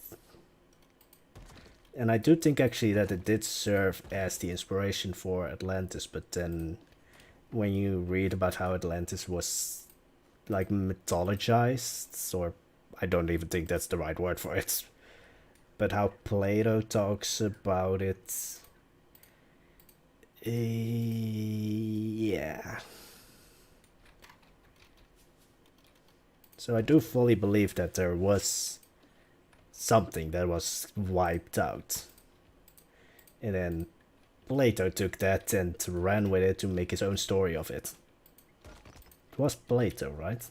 Speaker 1: and I do think actually that it did serve as the inspiration for Atlantis, but then when you read about how Atlantis was like mythologized, or I don't even think that's the right word for it, but how Plato talks about it, yeah. So I do fully believe that there was something that was wiped out, and then Plato took that and ran with it to make his own story of it. It was Plato, right?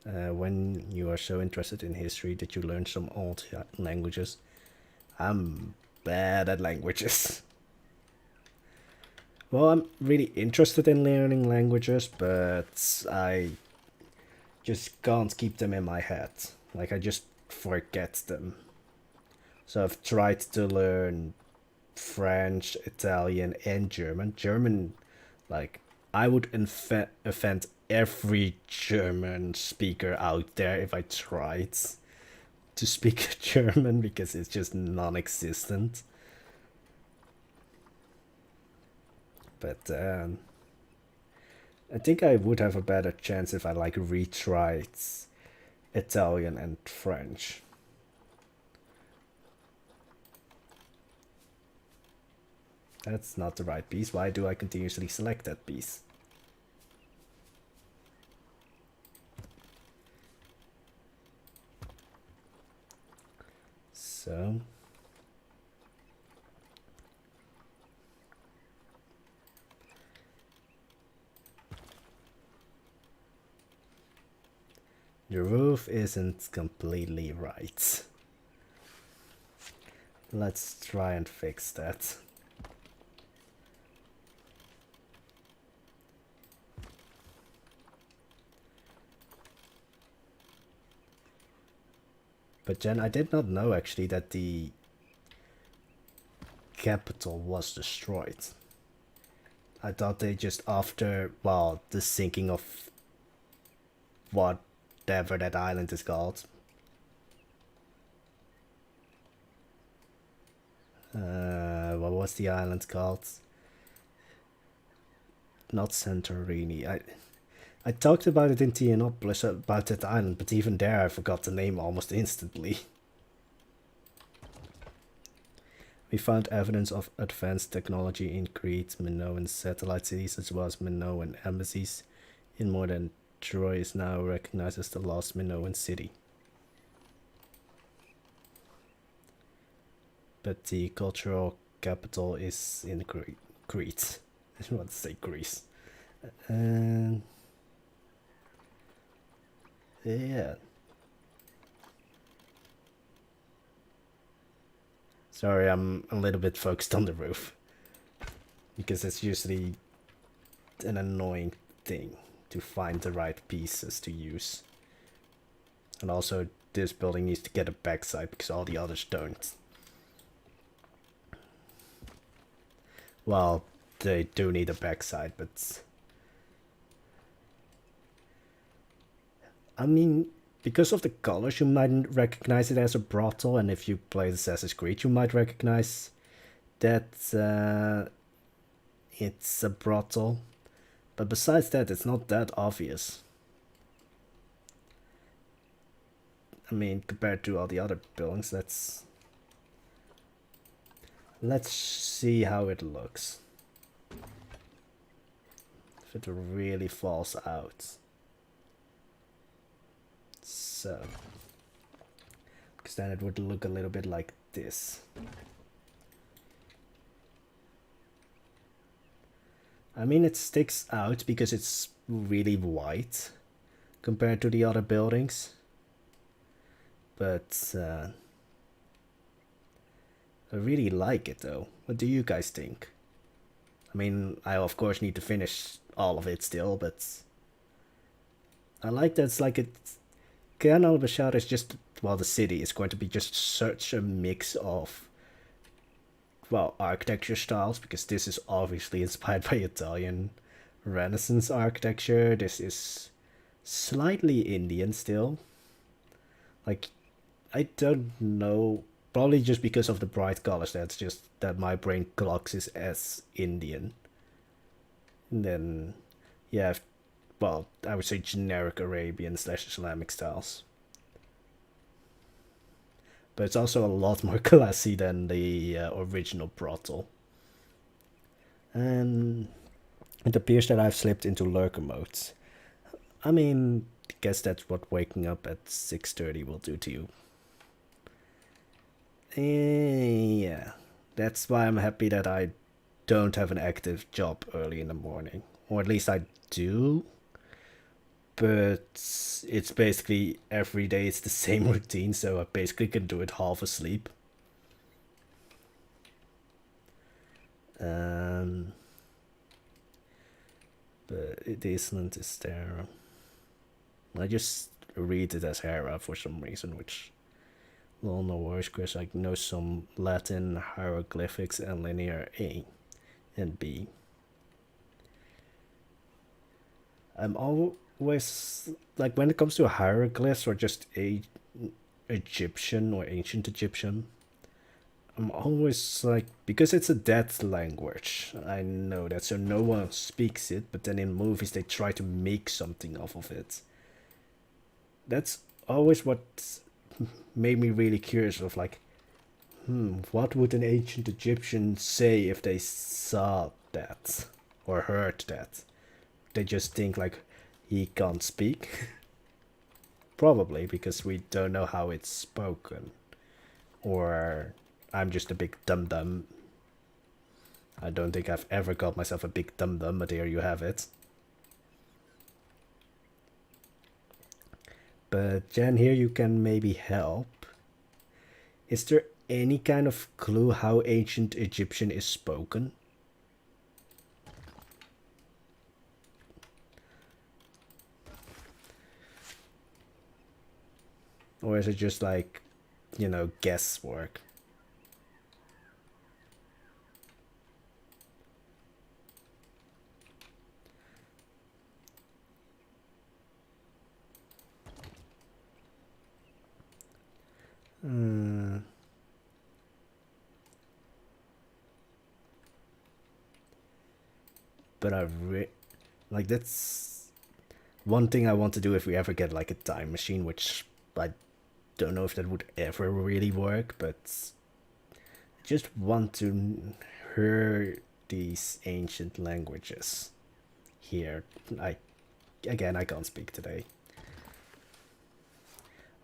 Speaker 1: When you are so interested in history that you learn some old languages. I'm bad at languages. Well, I'm really interested in learning languages, but I just can't keep them in my head. Like, I just forget them. So I've tried to learn French, Italian, and German. German, like, I would offend every German speaker out there if I tried to speak German, because it's just non-existent. But I think I would have a better chance if I like retried Italian and French. That's not the right piece. Why do I continuously select that piece? So the roof isn't completely right. Let's try and fix that. But Jen, I did not know actually that the capital was destroyed. I thought they just after, well, the sinking of whatever that island is called. What was the island called? Not Santorini. I talked about it in Tianopolis about that island, but even there I forgot the name almost instantly. We found evidence of advanced technology in Crete, Minoan satellite cities, as well as Minoan embassies in more than Troy is now recognized as the lost Minoan city. But the cultural capital is in Crete. I want to say Greece. And yeah. Sorry, I'm a little bit focused on the roof. Because it's usually an annoying thing to find the right pieces to use. And also, this building needs to get a backside because all the others don't. Well, they do need a backside, but I mean, because of the colors, you might recognize it as a brothel, and if you play Assassin's Creed, you might recognize that it's a brothel. But besides that, it's not that obvious. I mean, compared to all the other buildings, let's see how it looks. If it really falls out. So, because then it would look a little bit like this. I mean, it sticks out because it's really white compared to the other buildings. But I really like it though. What do you guys think? I mean, I of course need to finish all of it still, but I like that it's like it's Kayan al-Bashar is just, well, the city is going to be just such a mix of, well, architecture styles, because this is obviously inspired by Italian Renaissance architecture. This is slightly Indian still. Like, I don't know, probably just because of the bright colors, that's just that my brain clocks it as Indian. And then, yeah, well, I would say generic Arabian / Islamic styles. But it's also a lot more classy than the original Brothel. And it appears that I've slipped into lurker modes. I mean, I guess that's what waking up at 6:30 will do to you. Yeah, that's why I'm happy that I don't have an active job early in the morning. Or at least I do. But it's basically every day it's the same routine, so I basically can do it half asleep. But the Island is there. I just read it as Hera for some reason, which, well, no worries, because I know some Latin hieroglyphics and linear A and B. I'm always, like, when it comes to hieroglyphs or just Egyptian or ancient Egyptian, I'm always like, because it's a dead language, I know that, so no one speaks it, but then in movies they try to make something off of it. That's always what made me really curious of like, what would an ancient Egyptian say if they saw that or heard that? They just think like, he can't speak. Probably because we don't know how it's spoken. Or I'm just a big dum dum. I don't think I've ever called myself a big dum dum, but here you have it. But Jen, here you can maybe help. Is there any kind of clue how ancient Egyptian is spoken? Or is it just like, you know, guesswork? But like, that's one thing I want to do if we ever get like a time machine, which I don't know if that would ever really work, but I just want to hear these ancient languages here. I can't speak today.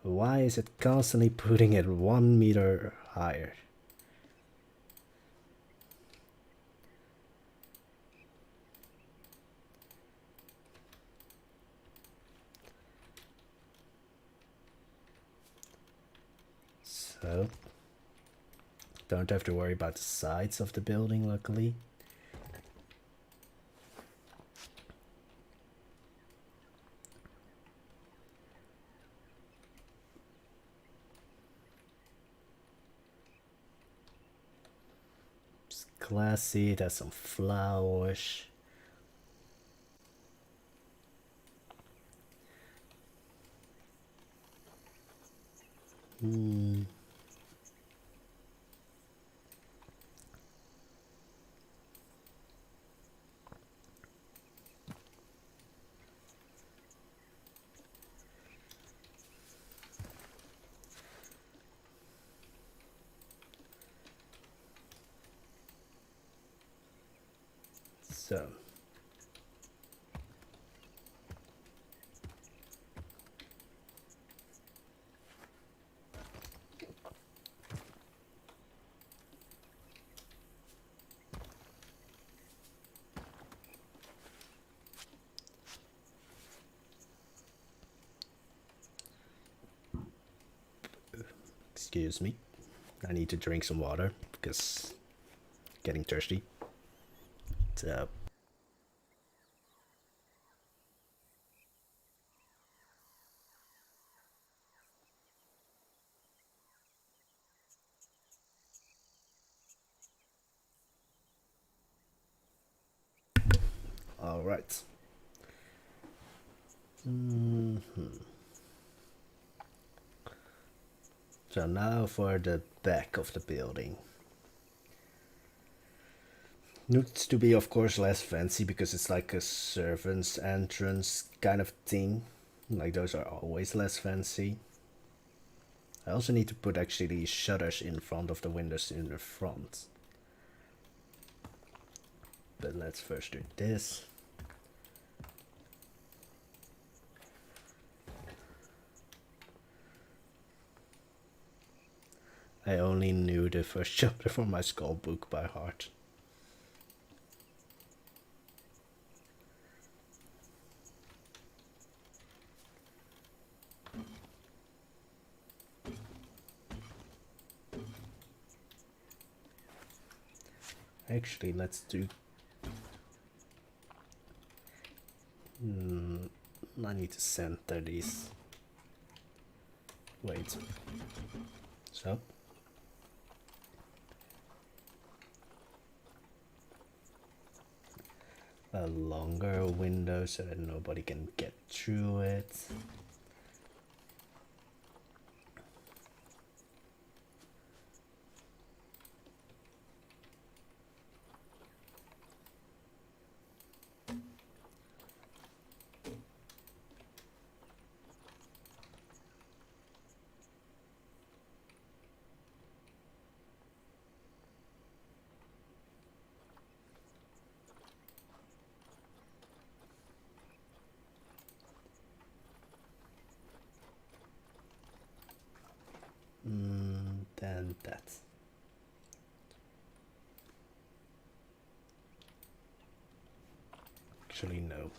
Speaker 1: Why is it constantly putting it 1 meter higher? So, don't have to worry about the sides of the building, luckily. It's classy, it has some flowers. So, excuse me. I need to drink some water because getting thirsty. So, all right. So now for the back of the building. Needs to be, of course, less fancy because it's like a servant's entrance kind of thing. Like, those are always less fancy. I also need to put actually these shutters in front of the windows in the front. But let's first do this. I only knew the first chapter from my skull book by heart. Actually, let's do... I need to center these. Wait. So. A longer window so that nobody can get through it. Than that. Actually, no.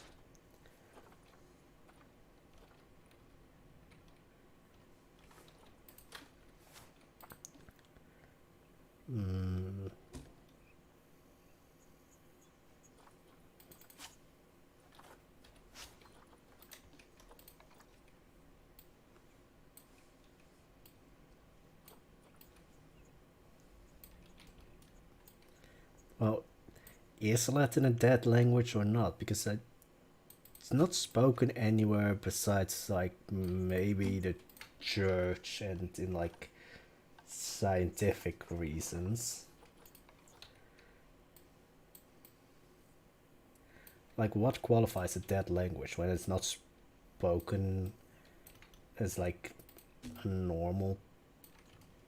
Speaker 1: Well, is Latin a dead language or not? Because it's not spoken anywhere besides like maybe the church and in like scientific reasons. Like what qualifies a dead language when it's not spoken as like a normal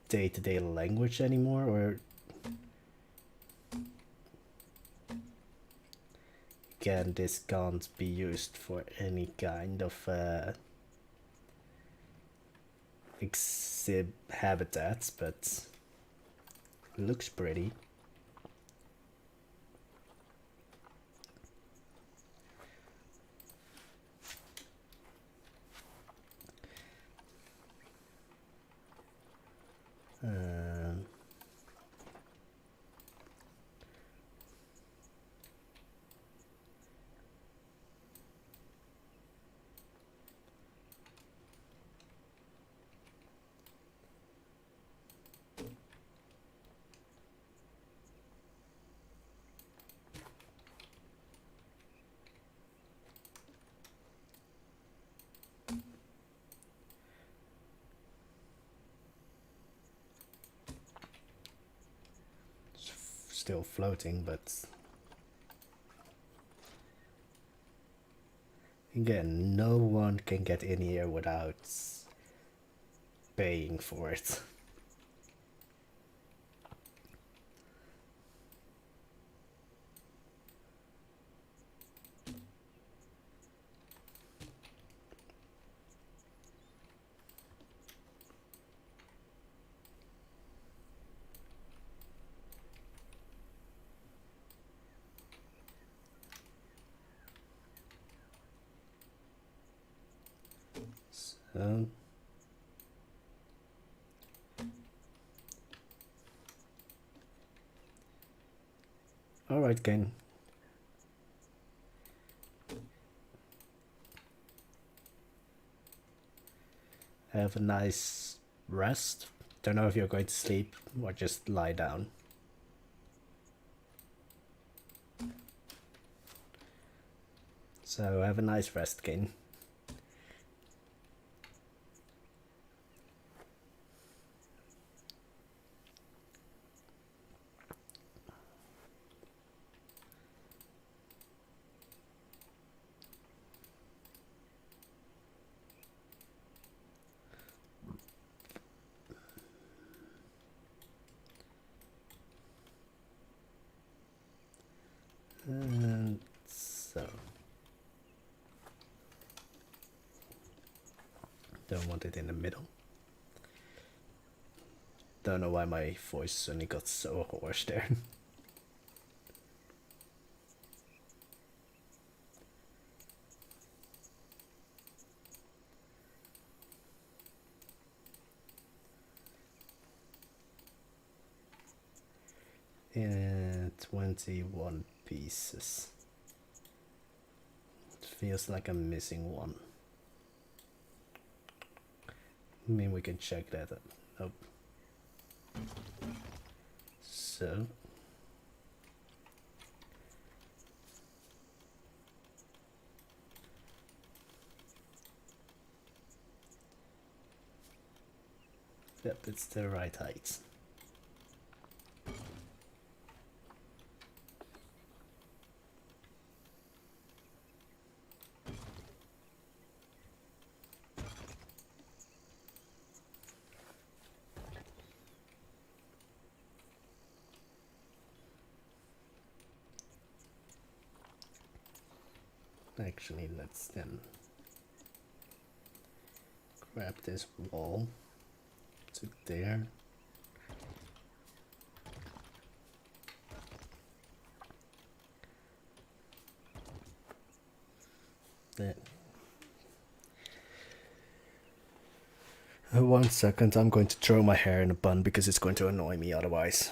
Speaker 1: day-to-day language anymore? Or again, this can't be used for any kind of habitats, but looks pretty. Still floating, but again, no one can get in here without paying for it. So alright, Ken. Have a nice rest. Don't know if you're going to sleep or just lie down. So have a nice rest, Ken. And so don't want it in the middle. Don't know why my voice suddenly got so hoarse there. And 21 pieces. It feels like I'm missing one. I mean, we can check that up. Nope. So yep, it's the right height. Actually, let's then grab this wall to to there. That. 1 second, I'm going to throw my hair in a bun because it's going to annoy me otherwise.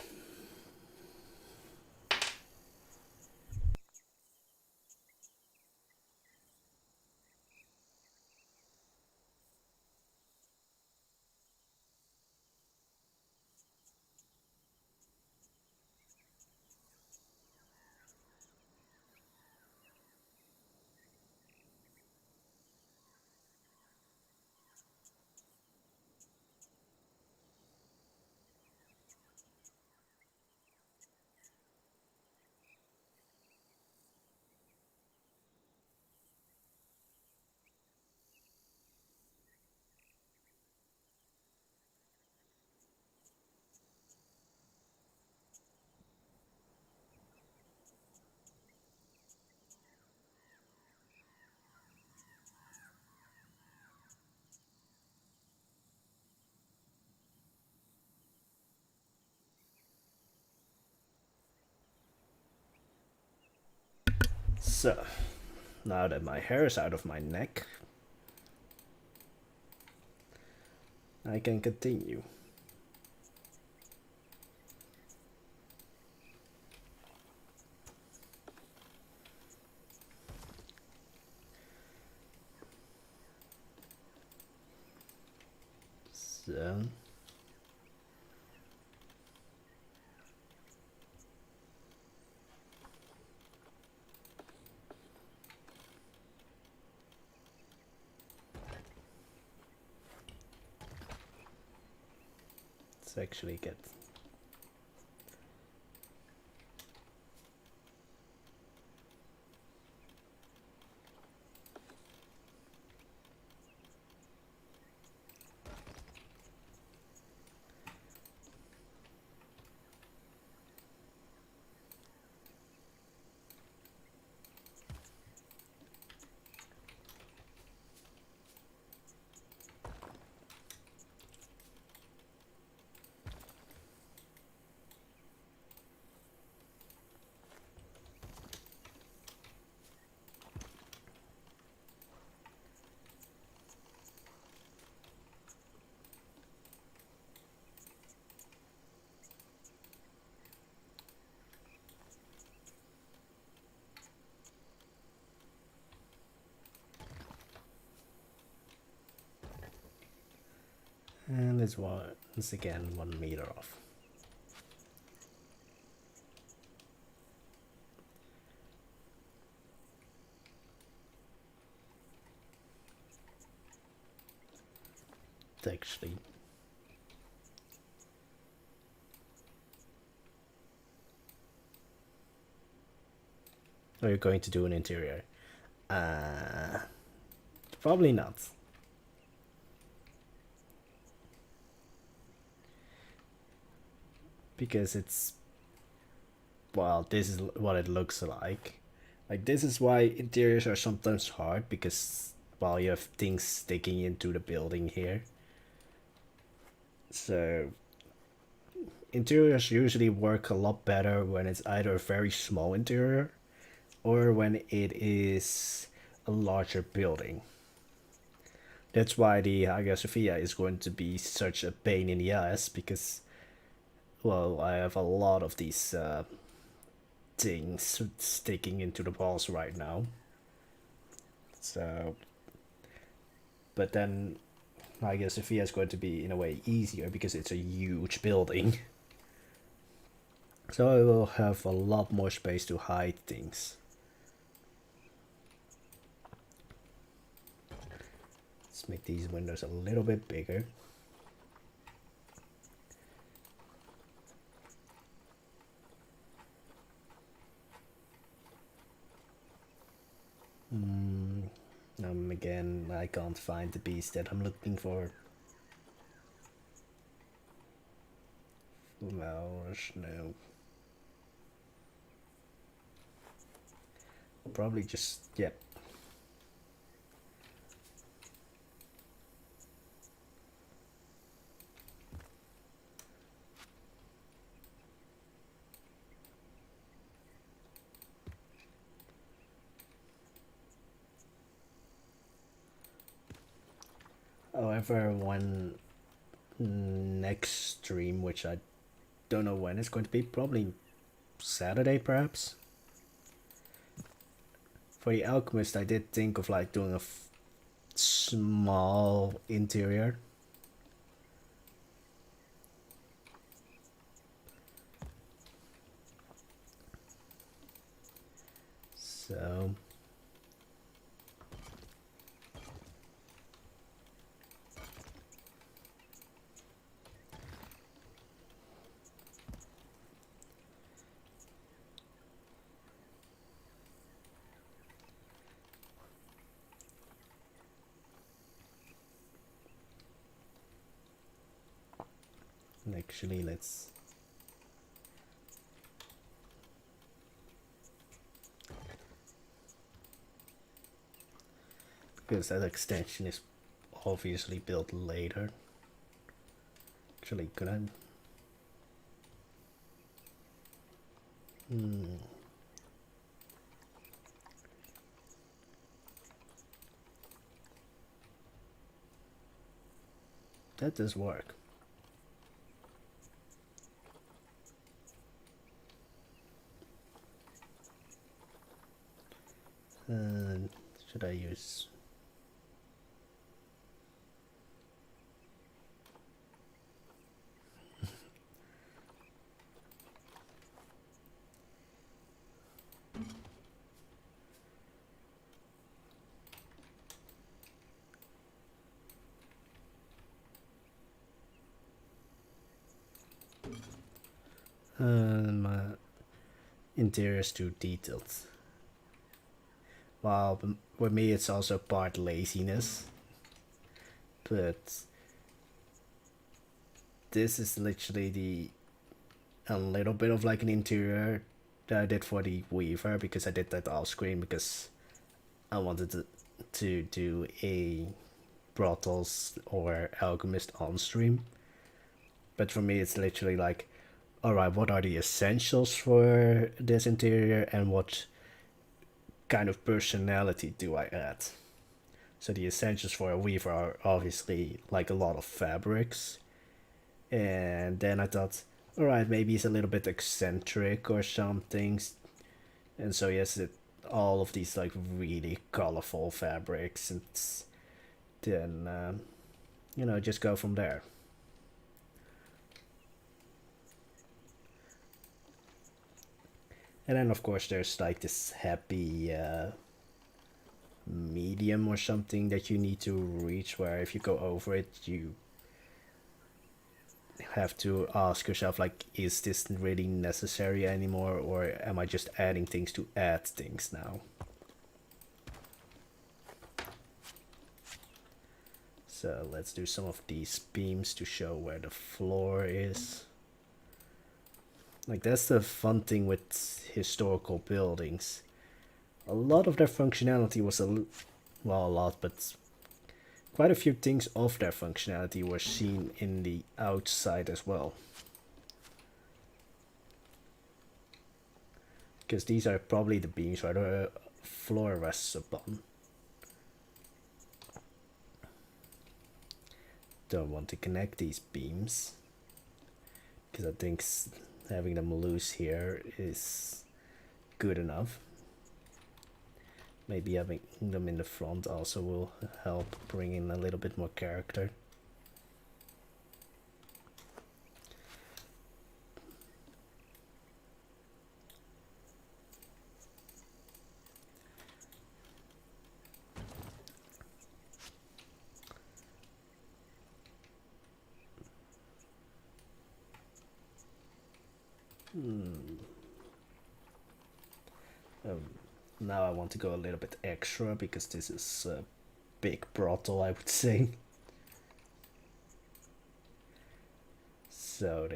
Speaker 1: So, now that my hair is out of my neck, I can continue. So, let's actually get and it's once again 1 meter off. Actually, are you going to do an interior? Probably not. Because it's, well, this is what it looks like. Like, this is why interiors are sometimes hard, because, well, you have things sticking into the building here. So interiors usually work a lot better when it's either a very small interior or when it is a larger building. That's why the Hagia Sophia is going to be such a pain in the ass, because, well, I have a lot of these things sticking into the walls right now. So, but then Hagia Sophia is going to be in a way easier because it's a huge building. So I will have a lot more space to hide things. Let's make these windows a little bit bigger. Again, I can't find the beast that I'm looking for. Flowers, no. I'll probably just, yep. However, when next stream, which I don't know when it's going to be, probably Saturday perhaps. For the alchemist, I did think of like doing a small interior. So actually, let's because that extension is obviously built later. Actually, could I? That does work. Should I use? My interior is too detailed. Well, with me it's also part laziness, but this is literally a little bit of like an interior that I did for the Weaver, because I did that off screen because I wanted to do a Brothels or Alchemist on stream. But for me it's literally like, alright, what are the essentials for this interior and what kind of personality do I add? So the essentials for a weaver are obviously like a lot of fabrics. And then I thought, alright, maybe he's a little bit eccentric or something. And so he has all of these like really colorful fabrics, and then, you know, just go from there. And then of course there's like this happy medium or something that you need to reach, where if you go over it you have to ask yourself like, is this really necessary anymore, or am I just adding things to add things now? So let's do some of these beams to show where the floor is. Like, that's the fun thing with historical buildings. A lot of their functionality was well, a lot, but quite a few things of their functionality were seen in the outside as well. Because these are probably the beams where the floor rests upon. Don't want to connect these beams, because I think having them loose here is good enough. Maybe having them in the front also will help bring in a little bit more character. Now I want to go a little bit extra, because this is a big brothel, I would say. So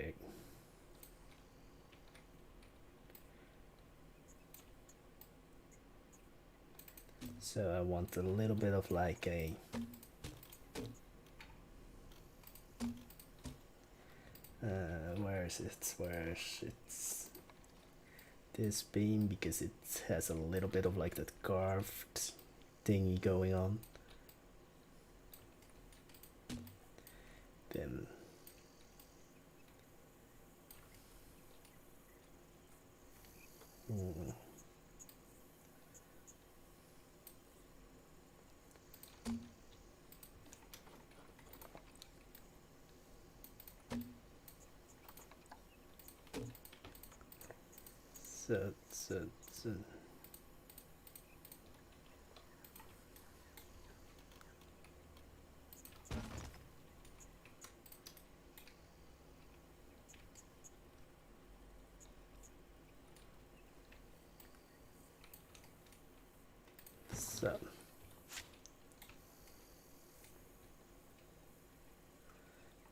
Speaker 1: I want a little bit of like a where is it? It's this beam, because it has a little bit of like that carved thingy going on. So. So.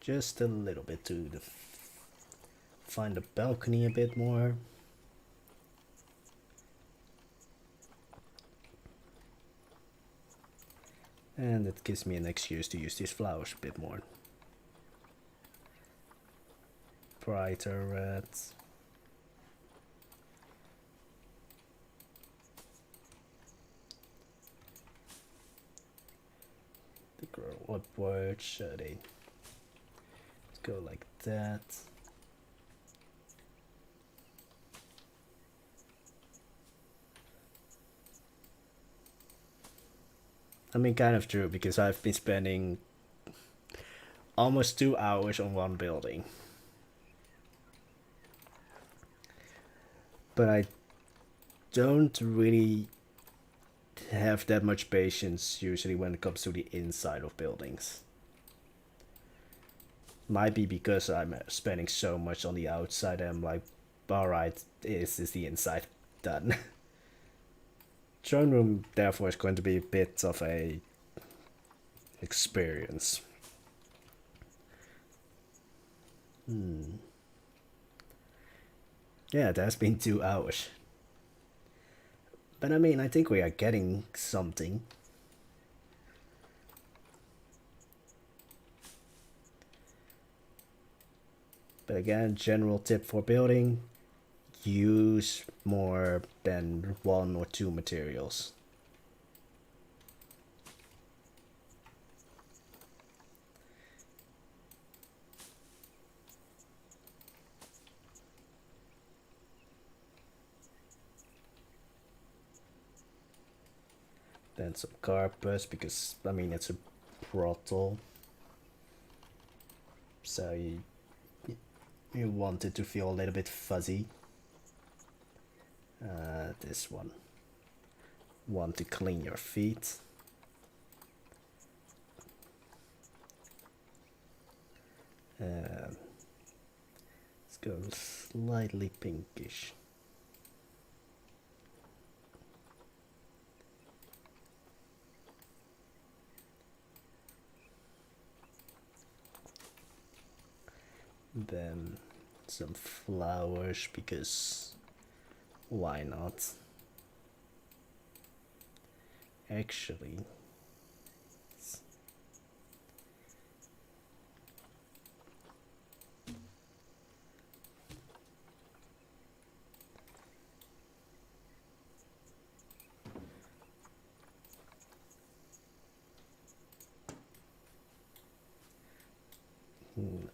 Speaker 1: Just a little bit to find the balcony a bit more. And it gives me an excuse to use these flowers a bit more. Brighter reds. They grow upwards, so they go like that. I mean, kind of true, because I've been spending almost 2 hours on one building. But I don't really have that much patience usually when it comes to the inside of buildings. Might be because I'm spending so much on the outside and I'm like, alright, is the inside done? Throne room therefore is going to be a bit of a experience. Yeah, it has been 2 hours. But I mean, I think we are getting something. But again, general tip for building, use more than 1 or 2 materials. Then some carpets, because I mean it's a brothel, so you want it to feel a little bit fuzzy. This one, want to clean your feet. Let's go slightly pinkish. Then some flowers, because why not? Actually,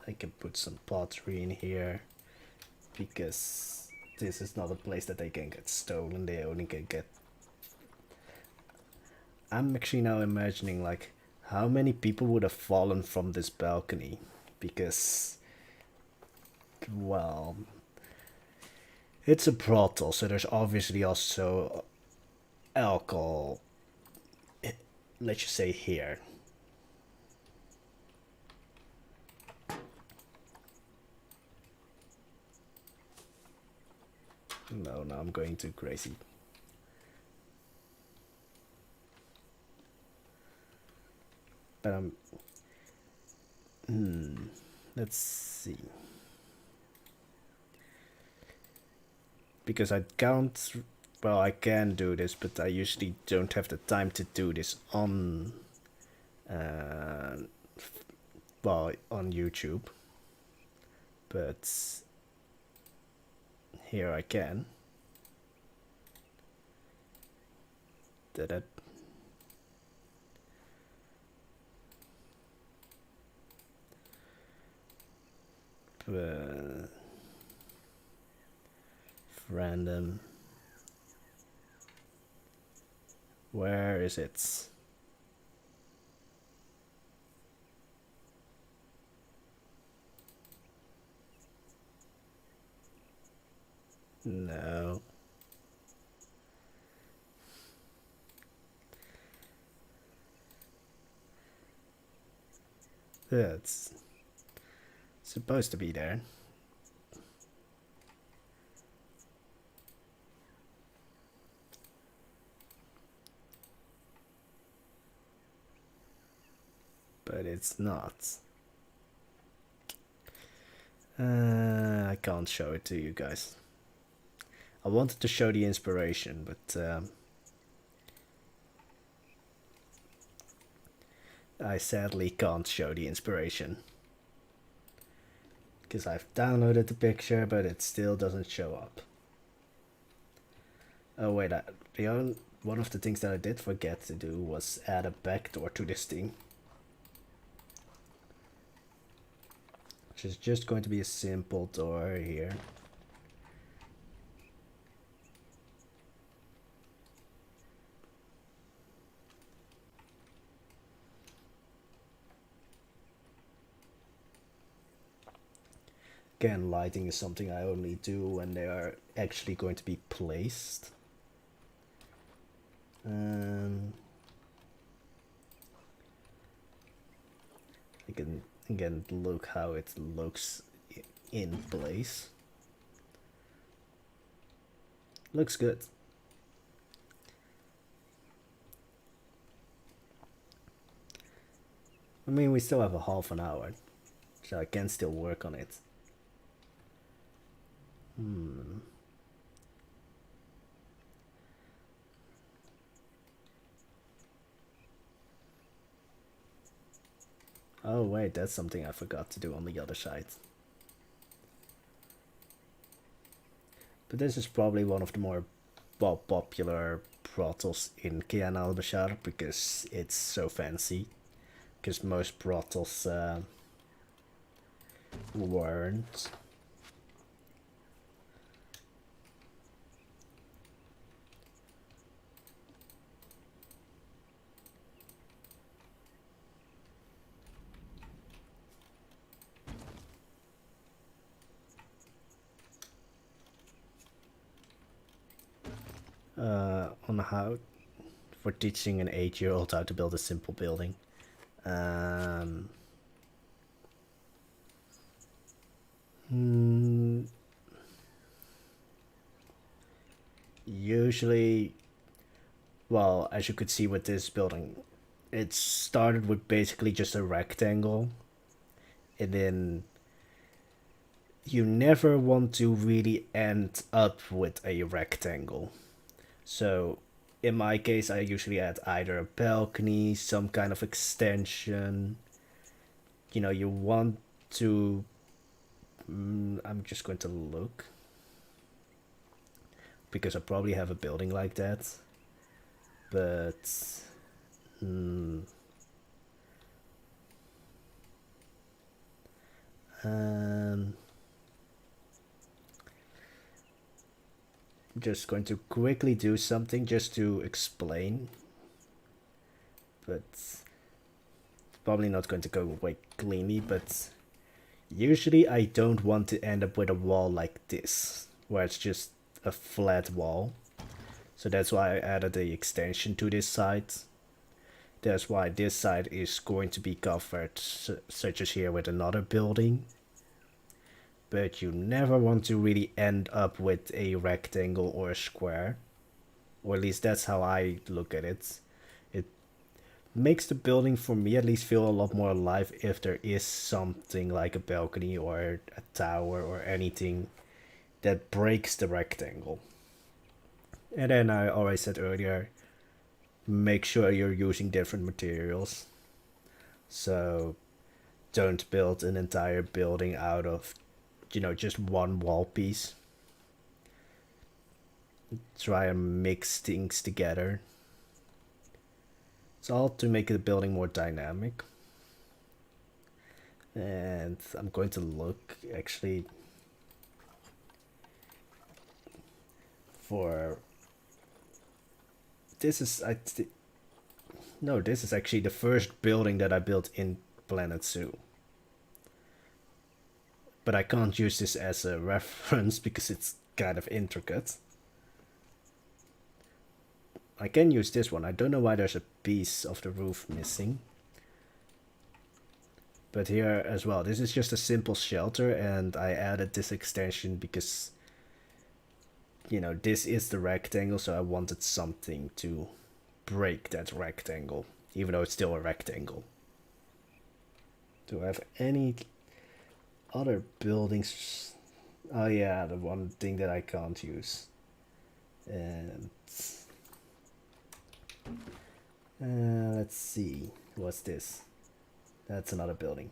Speaker 1: I can put some pottery in here, because this is not a place that they can get stolen, they only can get... I'm actually now imagining like how many people would have fallen from this balcony, because, well, it's a brothel, so there's obviously also alcohol, let's just say here. No, I'm going too crazy. But let's see. Because I can't, well, I can do this, but I usually don't have the time to do this on, well, on YouTube. But here I can. Da-da. Random. Where is it? No. Yeah, it's supposed to be there. But it's not. I can't show it to you guys. I wanted to show the inspiration, but I sadly can't show the inspiration. Because I've downloaded the picture, but it still doesn't show up. Oh wait, one of the things that I did forget to do was add a backdoor to this thing. Which is just going to be a simple door here. Again, lighting is something I only do when they are actually going to be placed. I can again look how it looks in place. Looks good. I mean, we still have a half an hour, so I can still work on it. Oh wait, that's something I forgot to do on the other side. But this is probably one of the more popular brothels in Kayan al-Bashar because it's so fancy. Because most brothels weren't. On how for teaching an 8-year-old how to build a simple building. Usually, well, as you could see with this building, it started with basically just a rectangle, and then you never want to really end up with a rectangle. So in my case, I usually add either a balcony, some kind of extension. You know, you want to... I'm just going to look. Because I probably have a building like that. But... I'm just going to quickly do something just to explain. But... probably not going to go away cleanly, but... usually I don't want to end up with a wall like this, where it's just a flat wall. So that's why I added the extension to this side. That's why this side is going to be covered, such as here, with another building. But you never want to really end up with a rectangle or a square. Or at least that's how I look at it. It makes the building, for me at least, feel a lot more alive if there is something like a balcony or a tower or anything that breaks the rectangle. And then I always said earlier, make sure you're using different materials. So don't build an entire building out of, you know, just one wall piece. Try and mix things together. It's all to make the building more dynamic. And I'm going to look actually for... this is no, this is actually the first building that I built in Planet Zoo. But I can't use this as a reference because it's kind of intricate. I can use this one. I don't know why there's a piece of the roof missing. But here as well, this is just a simple shelter, and I added this extension because, you know, this is the rectangle, so I wanted something to break that rectangle, even though it's still a rectangle. Do I have any other buildings? Oh yeah, the one thing that I can't use. And let's see, what's this? That's another building.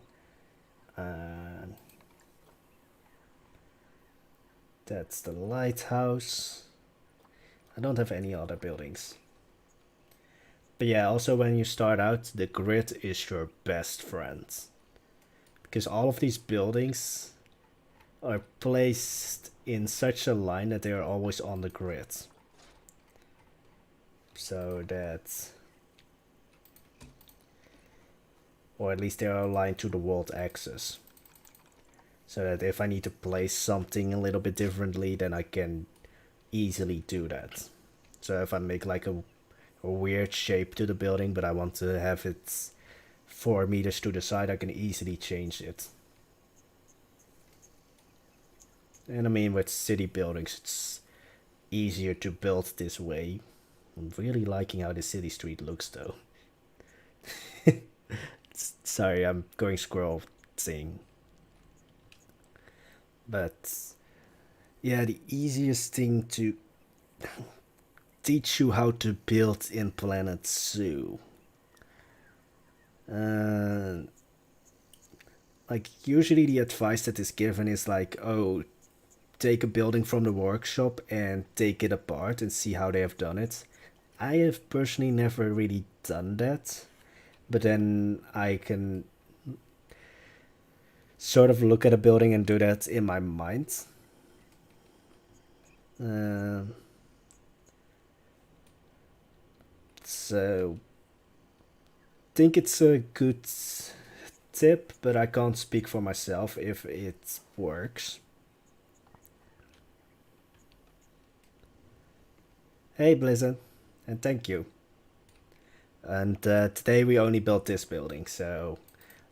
Speaker 1: That's the lighthouse. I don't have any other buildings. But yeah, also when you start out, the grid is your best friend. Because all of these buildings are placed in such a line that they are always on the grid. So that, or at least they are aligned to the world axis. So that if I need to place something a little bit differently, then I can easily do that. So if I make like a weird shape to the building, but I want to have it 4 meters to the side, I can easily change it. And I mean, with city buildings, it's easier to build this way. I'm really liking how the city street looks though. Sorry, I'm going squirrel thing. But yeah, the easiest thing to teach you how to build in Planet Zoo. Like usually the advice that is given is like, oh, take a building from the workshop and take it apart and see how they have done it. I have personally never really done that, but then I can sort of look at a building and do that in my mind. So I think it's a good tip, but I can't speak for myself if it works. Hey Blizzard, and thank you. And today we only built this building, so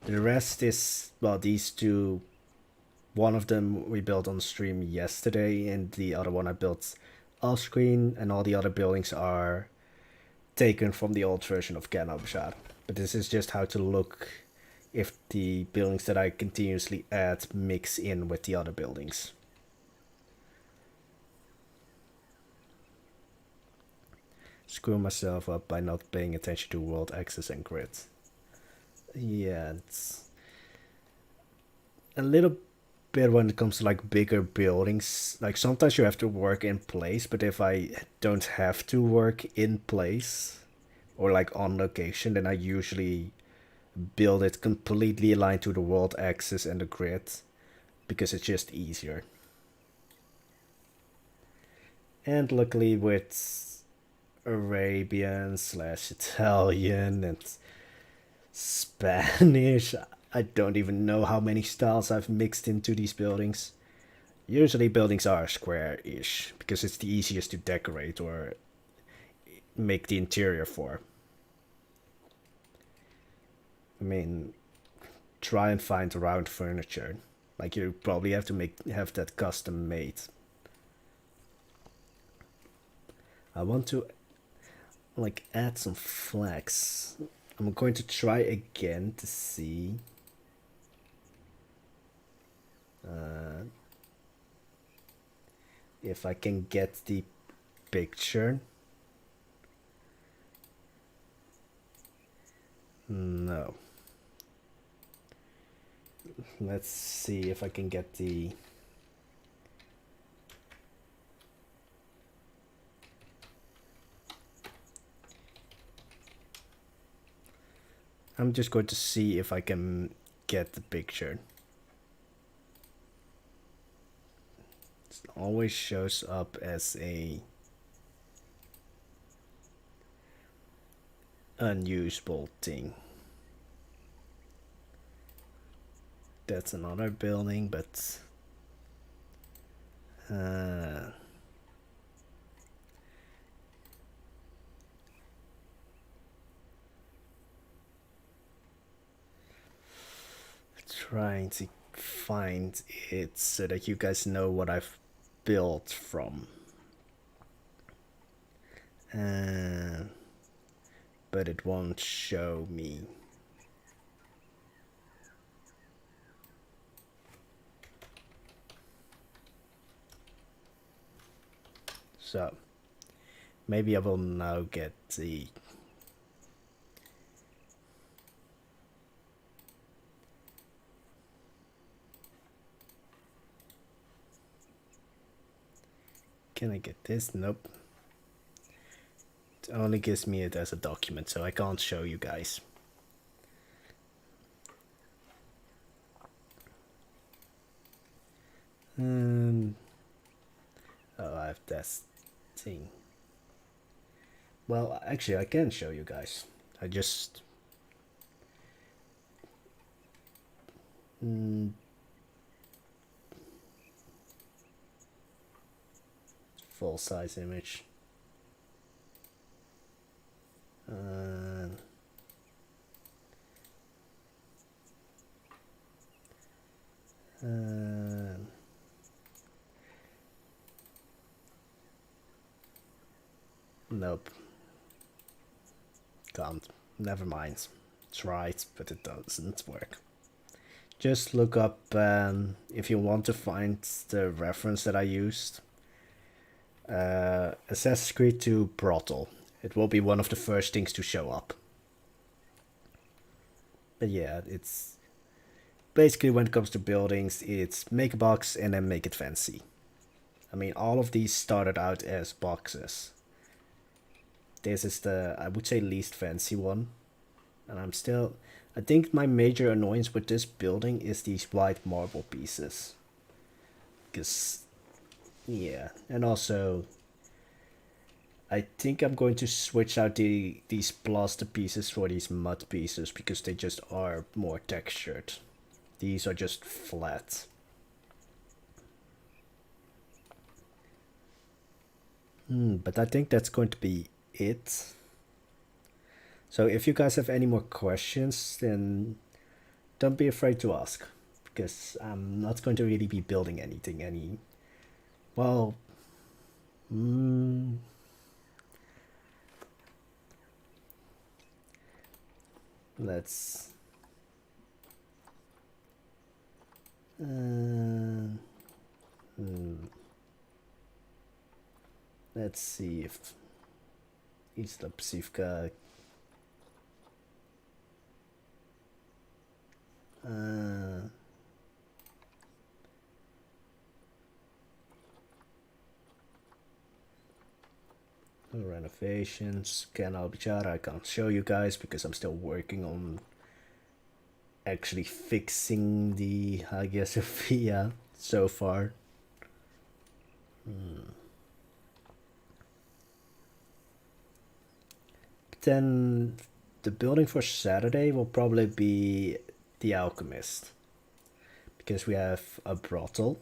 Speaker 1: the rest is, well, these two. One of them we built on stream yesterday, and the other one I built off screen, and all the other buildings are taken from the old version of Kayan al-Bashar. But this is just how to look if the buildings that I continuously add mix in with the other buildings. Screw myself up by not paying attention to world axis and grid. Yeah, it's a little bit when it comes to like bigger buildings. Like sometimes you have to work in place, but if I don't have to work in place or like on location, then I usually build it completely aligned to the world axis and the grid because it's just easier. And luckily with Arabian slash Italian and Spanish, I don't even know how many styles I've mixed into these buildings. Usually buildings are square-ish because it's the easiest to decorate or make the interior for. I mean, try and find round furniture. Like you probably have to have that custom made. I want to like add some flags. I'm going to try again to see. If I can get the picture. No. Let's see if I can get the... I'm just going to see if I can get the picture. It always shows up as a unusable thing. That's another building, but trying to find it so that you guys know what I've built from. But it won't show me. So maybe I will now get the can I get this? Nope. It only gives me it as a document, so I can't show you guys. Oh, I have this thing. Well, actually, I can show you guys. I just full size image. Nope. Can't. Never mind. Tried, but it doesn't work. Just look up if you want to find the reference that I used. Assassin's Creed 2 Brothel. It will be one of the first things to show up. But yeah, it's basically when it comes to buildings, it's make a box and then make it fancy. I mean, all of these started out as boxes. This is the, I would say, least fancy one. And I think my major annoyance with this building is these white marble pieces. Because, yeah, and also, I think I'm going to switch out these plaster pieces for these mud pieces because they just are more textured. These are just flat. But I think that's going to be it. So if you guys have any more questions, then don't be afraid to ask, because I'm not going to really be building anything well, let's let's see if Isla Pacifica renovations, Kayan al-Bashar. I can't show you guys because I'm still working on actually fixing the Hagia Sophia so far. Then the building for Saturday will probably be the Alchemist, because we have a brothel,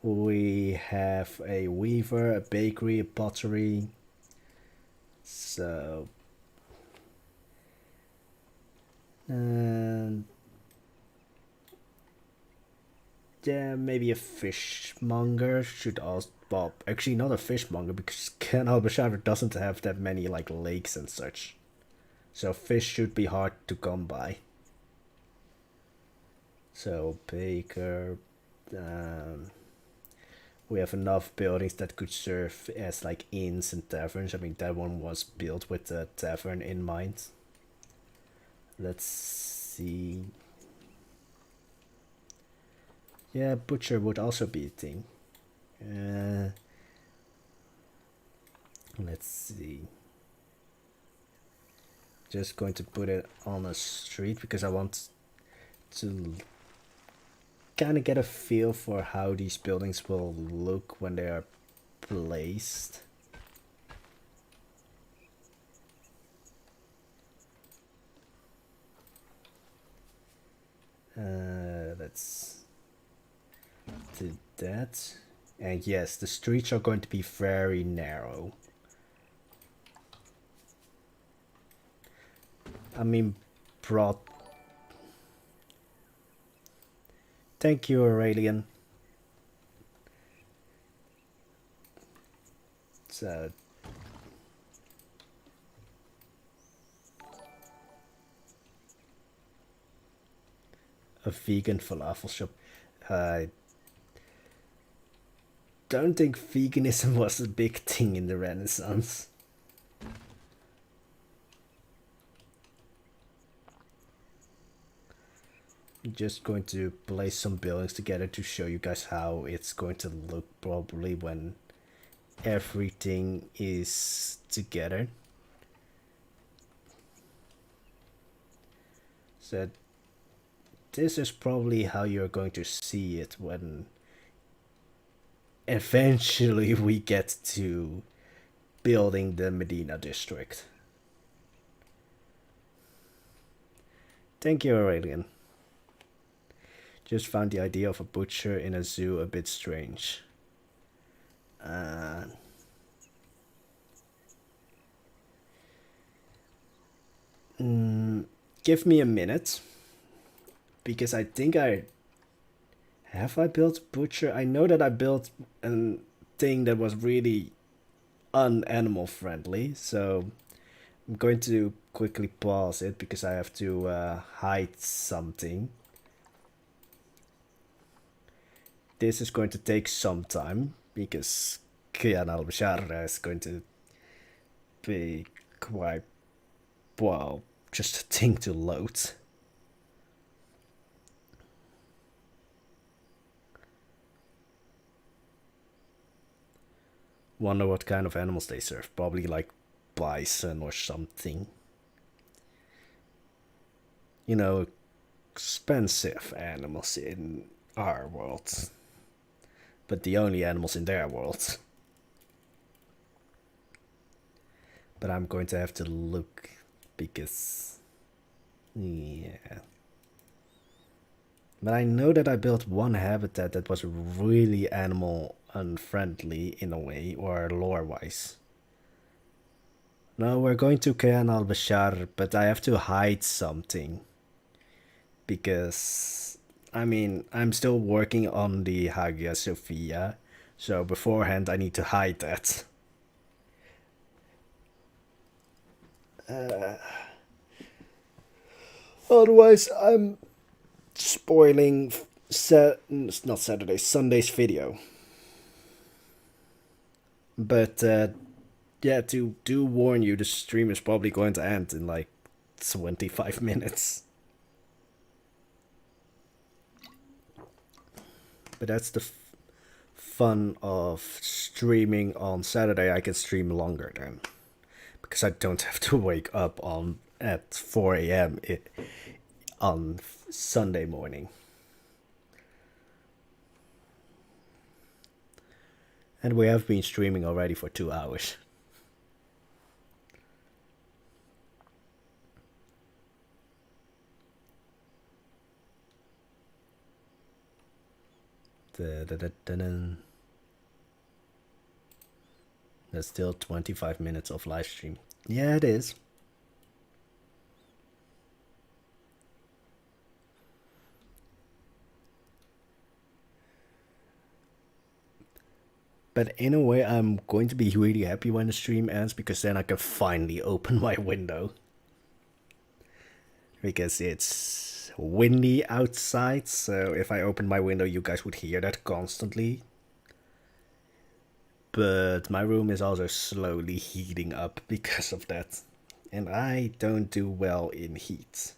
Speaker 1: we have a weaver, a bakery, a pottery. So yeah, maybe a fishmonger should also, well, actually not a fishmonger because Kayan al-Bashar doesn't have that many like lakes and such, so fish should be hard to come by. So baker, we have enough buildings that could serve as like inns and taverns. I mean, that one was built with the tavern in mind. Let's see. Yeah, butcher would also be a thing. Let's see. Just going to put it on a street because I want to kind of get a feel for how these buildings will look when they are placed. Let's do that. And yes, the streets are going to be very narrow. I mean, Thank you, Aurelian. So, a vegan falafel shop. I don't think veganism was a big thing in the Renaissance. I'm just going to place some buildings together to show you guys how it's going to look probably when everything is together. So this is probably how you're going to see it when eventually we get to building the Medina district. Thank you, Aurelian. Just found the idea of a butcher in a zoo a bit strange. Give me a minute, because I think I built butcher. I know that I built a thing that was really un-animal friendly, so I'm going to quickly pause it because I have to hide something. This is going to take some time because Kayan al-Bashar is going to be quite, well, just a thing to load. Wonder what kind of animals they serve. Probably like bison or something. You know, expensive animals in our world. But the only animals in their world. But I'm going to have to look because, yeah. But I know that I built one habitat that was really animal unfriendly in a way, or lore wise. No, we're going to Kayan al-Bashar, but I have to hide something. Because, I mean, I'm still working on the Hagia Sophia, so beforehand I need to hide that. Otherwise, I'm spoiling not Saturday, Sunday's video. But yeah, to do warn you, the stream is probably going to end in like 25 minutes. But that's the fun of streaming on Saturday. I can stream longer then, because I don't have to wake up on at 4 a.m. on Sunday morning. And we have been streaming already for 2 hours. There's still 25 minutes of live stream. Yeah, it is. But in a way, I'm going to be really happy when the stream ends, because then I can finally open my window. Because it's windy outside, so if I open my window, you guys would hear that constantly. But my room is also slowly heating up because of that. And I don't do well in heat.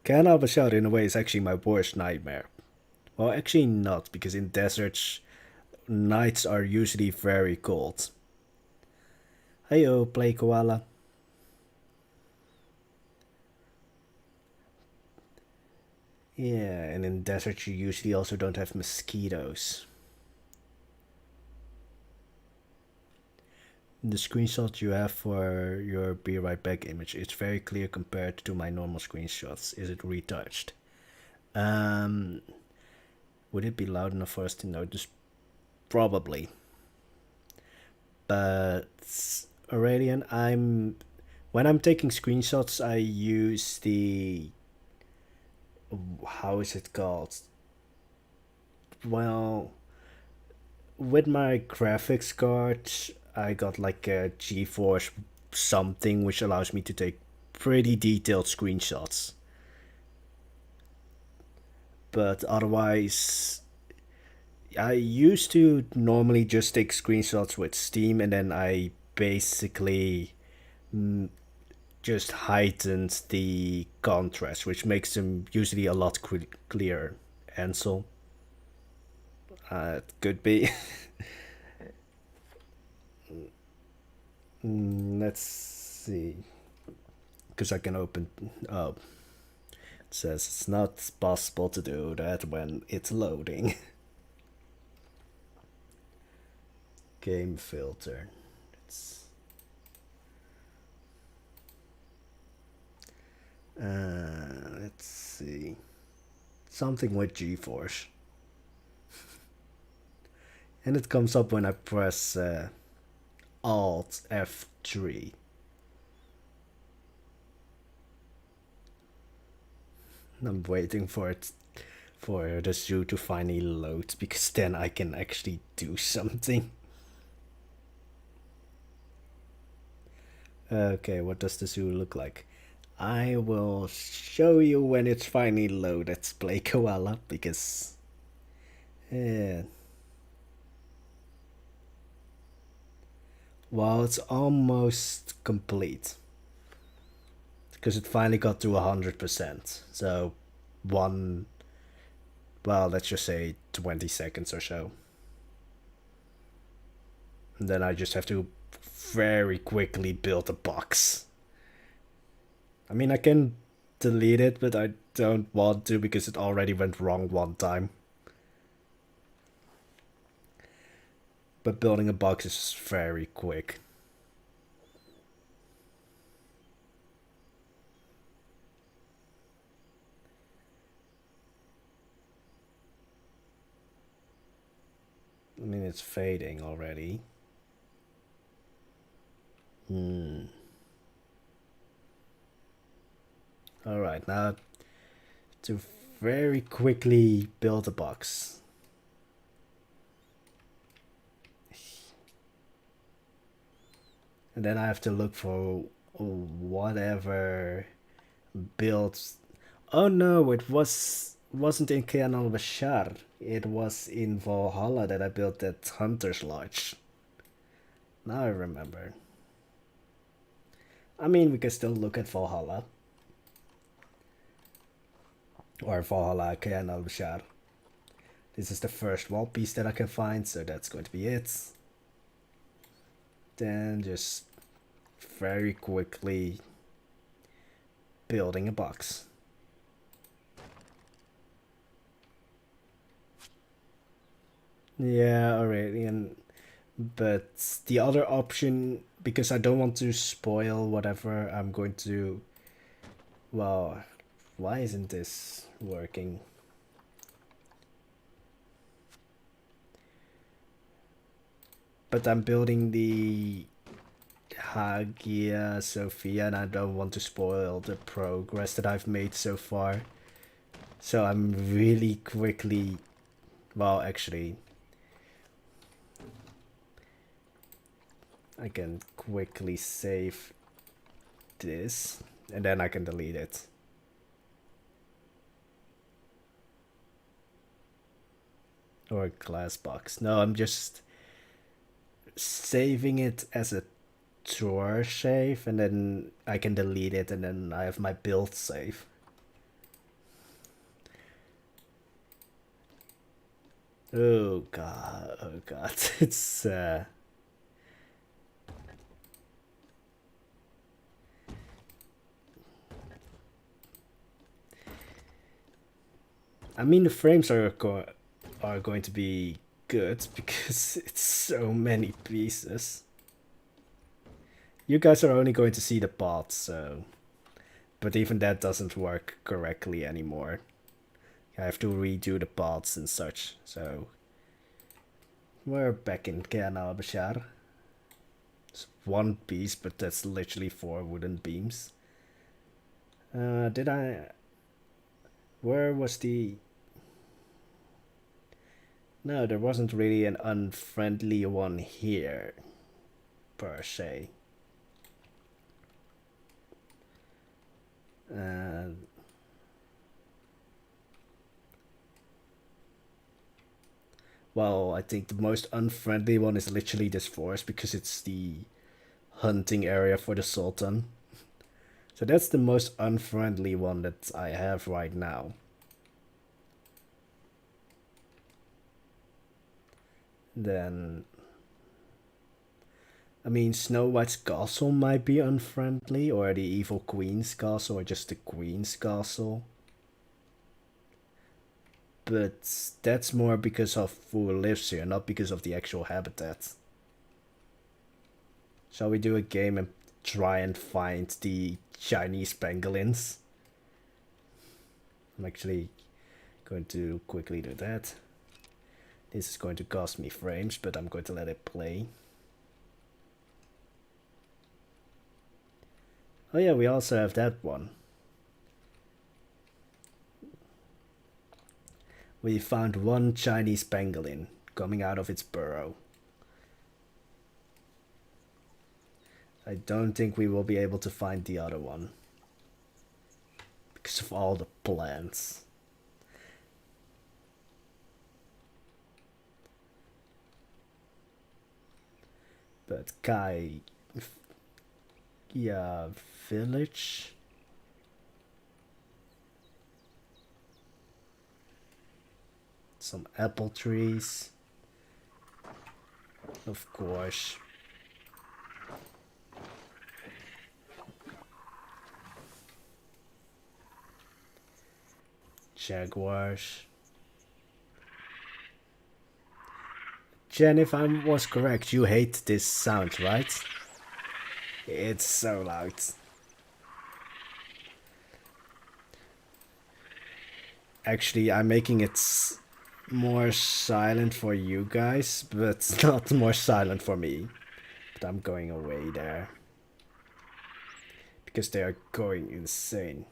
Speaker 1: Kayan al-Bashar, in a way, is actually my worst nightmare. Well, actually not, because in deserts, nights are usually very cold. Heyo, play koala. Yeah, and in deserts you usually also don't have mosquitoes. The screenshot you have for your be right back image is very clear compared to my normal screenshots. Is it retouched? Would it be loud enough for us to notice? Probably. But Aurelian, when I'm taking screenshots, I use the, how is it called? Well, with my graphics card, I got like a GeForce something which allows me to take pretty detailed screenshots. But otherwise, I used to normally just take screenshots with Steam and then I basically just heightened the contrast, which makes them usually a lot clearer. And so, it could be. Let's see. Because I can open. Oh, it says it's not possible to do that when it's loading. Game filter. It's, let's see. Something with GeForce. And it comes up when I press Alt F3. I'm waiting for it for the zoo to finally load because then I can actually do something. Okay, what does the zoo look like? I will show you when it's finally loaded. Let's play Koala because well, it's almost complete because it finally got to 100%. So well, let's just say 20 seconds or so. And then I just have to very quickly build a box. I mean, I can delete it, but I don't want to because it already went wrong one time. But building a box is very quick. I mean, it's fading already. Alright, now to very quickly build a box. And then I have to look for whatever builds. Oh no, wasn't in Kayan al-Bashar. It was in Valhalla that I built that Hunter's Lodge. Now I remember. I mean, we can still look at Valhalla. Or Valhalla Kayan al-Bashar. This is the first wall piece that I can find, so that's going to be it. Then just very quickly building a box. Yeah, already, but the other option, because I don't want to spoil whatever I'm going to. Well, why isn't this working? But I'm building the Hagia Sophia and I don't want to spoil the progress that I've made so far. So I'm really quickly, well, actually, I can quickly save this and then I can delete it. Or a glass box. No, I'm just saving it as a drawer save and then I can delete it and then I have my build save. Oh god, it's I mean the frames are going to be good because it's so many pieces. You guys are only going to see the parts, so but even that doesn't work correctly anymore. I have to redo the parts and such, so we're back in Kayan al-Bashar. It's one piece, but that's literally 4 wooden beams. Did I... Where was the... No, there wasn't really an unfriendly one here, per se. Well, I think the most unfriendly one is literally this forest because it's the hunting area for the Sultan. So that's the most unfriendly one that I have right now. Then, I mean, Snow White's castle might be unfriendly, or the evil queen's castle, or just the queen's castle. But that's more because of who lives here, not because of the actual habitat. Shall we do a game and try and find the Chinese pangolins? I'm actually going to quickly do that. This is going to cost me frames, but I'm going to let it play. Oh yeah, we also have that one. We found one Chinese pangolin coming out of its burrow. I don't think we will be able to find the other one because of all the plants. But yeah, village. Some apple trees. Of course. Jaguars. Jen, if I was correct, you hate this sound, right? It's so loud. Actually, I'm making it more silent for you guys, but not more silent for me. But I'm going away there. Because they are going insane.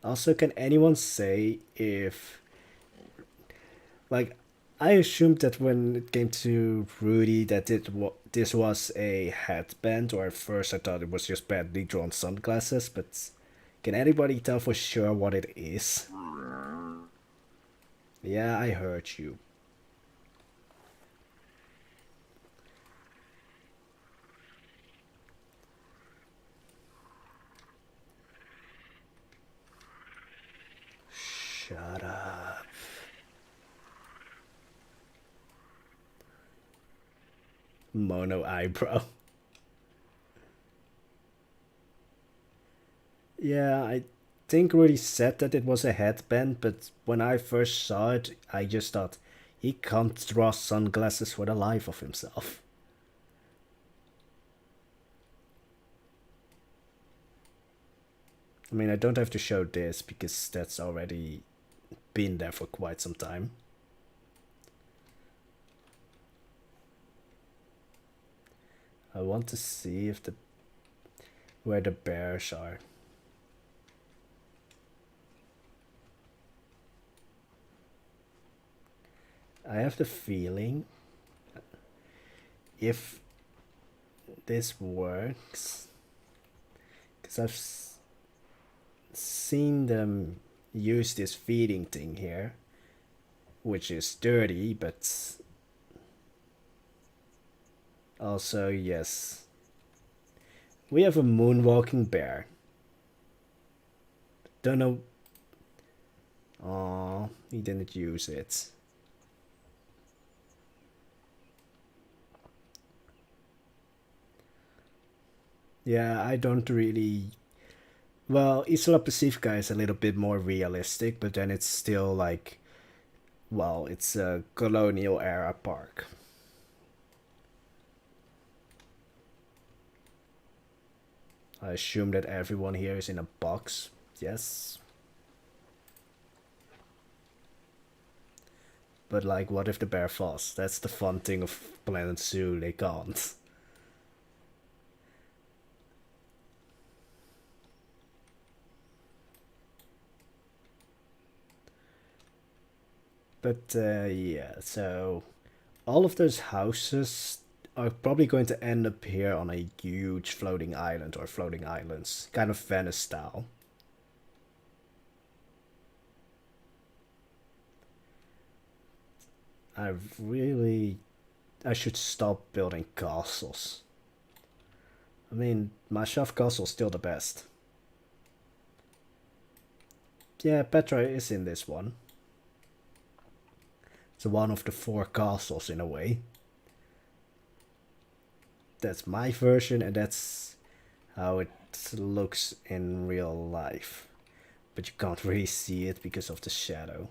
Speaker 1: Also, can anyone say if... Like, I assumed that when it came to Rudy that this was a headband, or at first I thought it was just badly drawn sunglasses, but can anybody tell for sure what it is? Yeah, I heard you. Shut up. Mono eyebrow. Yeah, I think Rudy said that it was a headband, but when I first saw it, I just thought he can't draw sunglasses for the life of himself. I mean, I don't have to show this because that's already been there for quite some time. I want to see if where the bears are. I have the feeling if this works, because I've seen them use this feeding thing here, which is dirty, but also, yes, we have a moonwalking bear. Don't know. Oh, he didn't use it. Yeah, I don't really. Well, Isla Pacifica is a little bit more realistic, but then it's still like, well, it's a colonial era park. I assume that everyone here is in a box. Yes. But like, what if the bear falls? That's the fun thing of Planet Zoo, they can't. But yeah, so all of those houses are probably going to end up here on a huge floating island or floating islands, kind of Venice style. I should stop building castles. I mean, my Chef Castle's still the best. Yeah, Petra is in this one. It's one of the 4 castles in a way. That's my version, and that's how it looks in real life. But you can't really see it because of the shadow.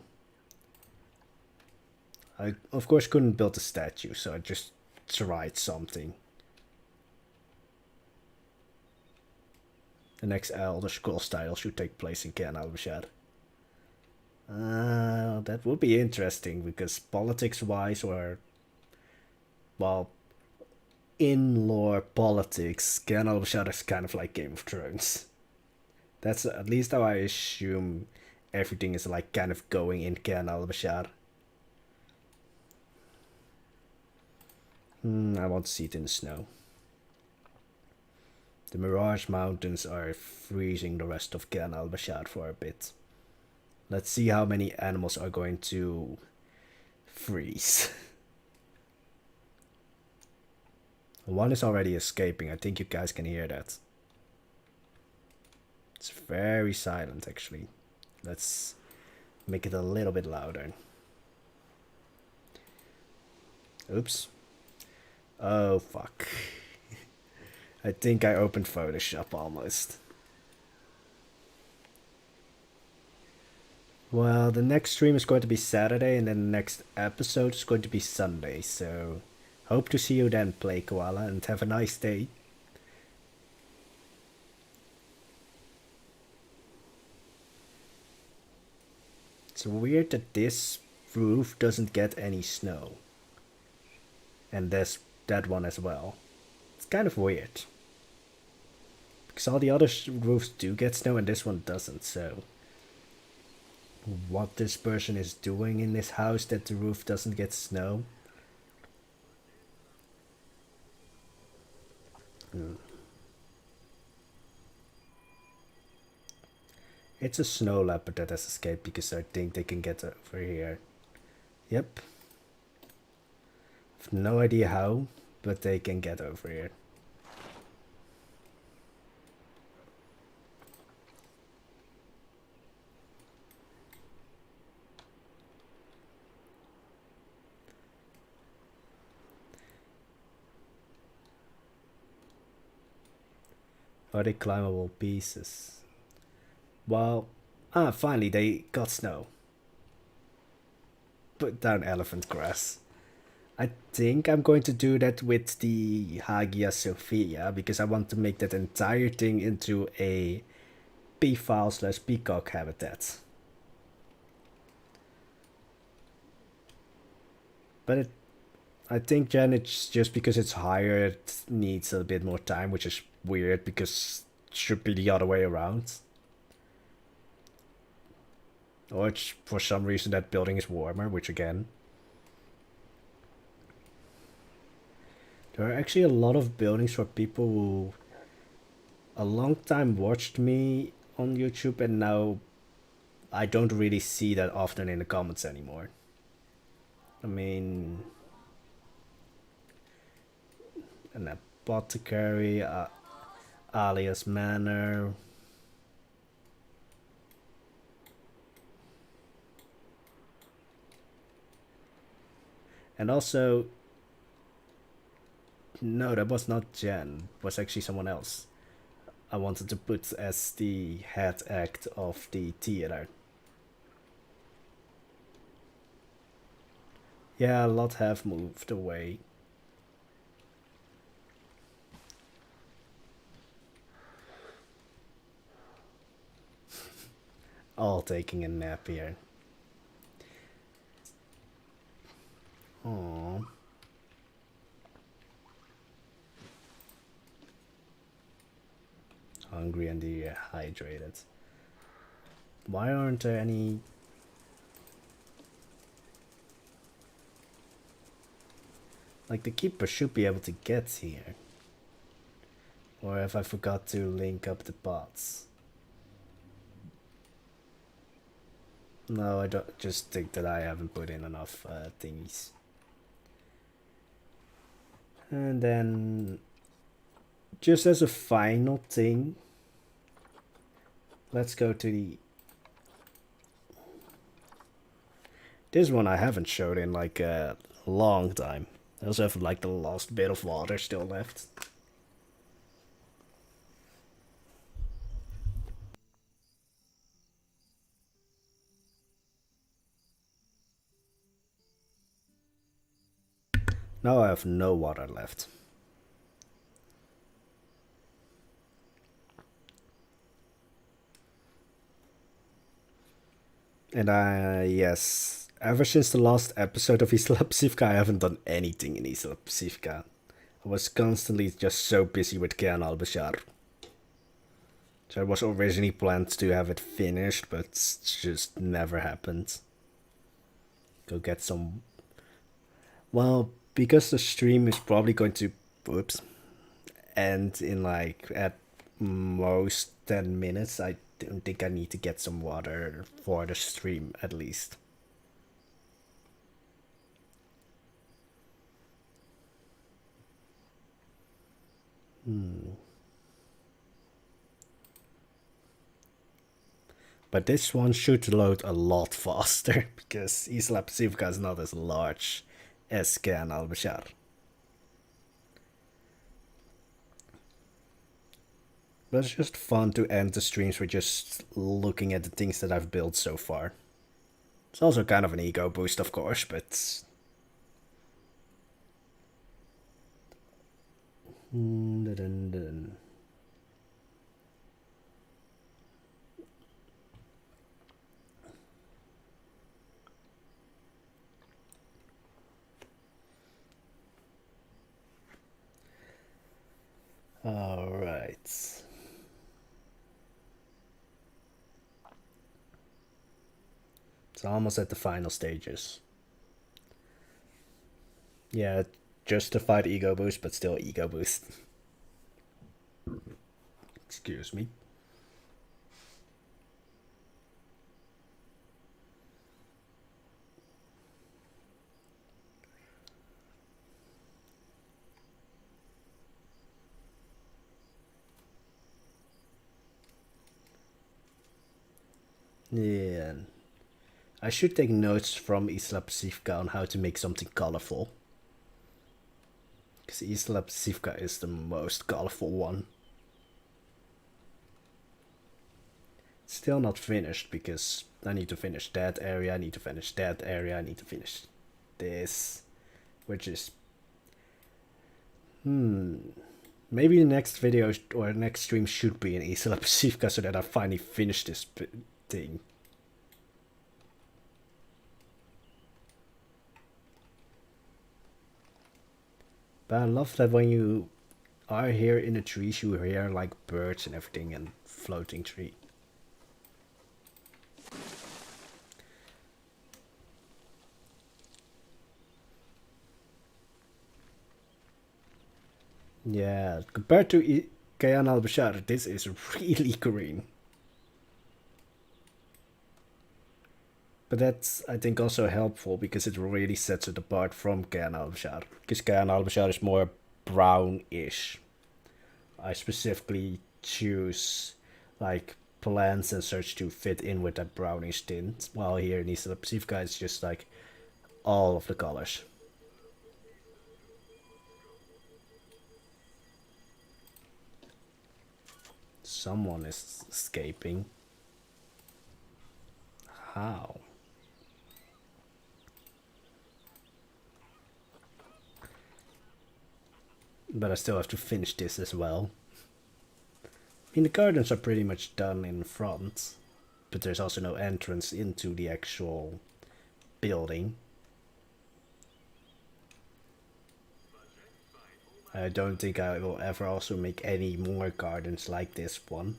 Speaker 1: I, of course, couldn't build a statue, so I just tried something. The next Elder Scrolls title should take place in Kayan al-Bashar. That would be interesting, because politics-wise, or, well, in lore politics, Kayan al-Bashar is kind of like Game of Thrones. That's at least how I assume everything is like kind of going in Kayan al-Bashar. I want to see it in the snow. The Mirage Mountains are freezing the rest of Kayan al-Bashar for a bit. Let's see how many animals are going to freeze. One is already escaping. I think you guys can hear that. It's very silent, actually. Let's make it a little bit louder. Oops. Oh, fuck. I think I opened Photoshop almost. Well, the next stream is going to be Saturday, and then the next episode is going to be Sunday, so hope to see you then, Play Koala, and have a nice day. It's weird that this roof doesn't get any snow. And that one as well. It's kind of weird. Because all the other roofs do get snow and this one doesn't, so what this person is doing in this house that the roof doesn't get snow. It's a snow leopard that has escaped because I think they can get over here. Yep. I've no idea how, but they can get over here. Are they climbable pieces? Well, finally they got snow. Put down elephant grass. I think I'm going to do that with the Hagia Sophia, because I want to make that entire thing into a peafowl/peacock habitat. But I think, Jen, it's just because it's higher, it needs a bit more time, which is weird because it should be the other way around. Or it's, for some reason, that building is warmer, which again. There are actually a lot of buildings for people who a long time watched me on YouTube, and now I don't really see that often in the comments anymore. I mean, an apothecary, alias Manor. And also, no, that was not Jen. It was actually someone else I wanted to put as the head act of the theater. Yeah, a lot have moved away. All taking a nap here. Aww. Hungry and dehydrated. Why aren't there any... Like, the keeper should be able to get here. Or if I forgot to link up the pots. No, I don't just think that I haven't put in enough thingies. And then, just as a final thing, let's go to the... This one I haven't showed in like a long time. I also have like the last bit of water still left. Now I have no water left. And yes, ever since the last episode of Isla Pacifica, I haven't done anything in Isla Pacifica. I was constantly just so busy with Kayan al-Bashar. So it was originally planned to have it finished, but it's just never happened. Go get some... Well, because the stream is probably going to... Oops. End in like at most 10 minutes, I don't think I need to get some water for the stream at least. But this one should load a lot faster because Isla Pacifica is not as large as Kayan al-Bashar. But it's just fun to end the streams with just looking at the things that I've built so far. It's also kind of an ego boost, of course, but... Alright. It's almost at the final stages. Yeah, justified ego boost, but still ego boost. Excuse me. Yeah. I should take notes from Isla Pacifica on how to make something colorful. Because Isla Pacifica is the most colorful one. Still not finished because I need to finish that area, I need to finish that area, I need to finish this. Which is... Maybe the next video or next stream should be in Isla Pacifica so that I finally finish this thing. But I love that when you are here in the trees, you hear like birds and everything and floating tree. Yeah, compared to Kayan al-Bashar, this is really green. But that's, I think, also helpful because it really sets it apart from Kayan al-Bashar. Because Kayan al-Bashar is more brownish. I specifically choose like plants and such to fit in with that brownish tint. While here in Isla Pacifica, it's just like all of the colors. Someone is escaping. How? But I still have to finish this as well. I mean, the gardens are pretty much done in front, but there's also no entrance into the actual building. I don't think I will ever also make any more gardens like this one,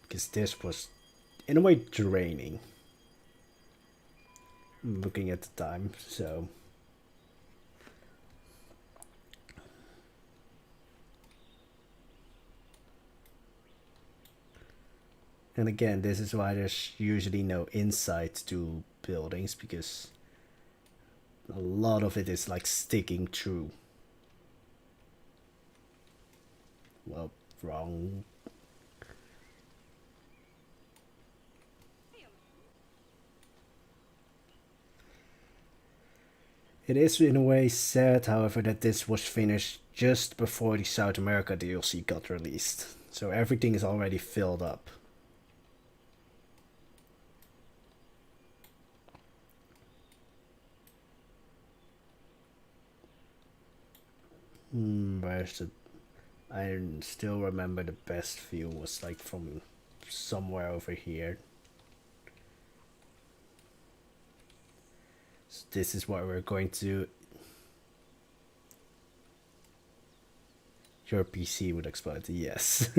Speaker 1: because this was, in a way, draining. Looking at the time, so... And again, this is why there's usually no inside to buildings, because a lot of it is like sticking through. Well, wrong. It is in a way sad, however, that this was finished just before the South America DLC got released. So everything is already filled up. Where's the... I still remember the best view was like from somewhere over here. So this is what we're going to... Your PC would explode, yes.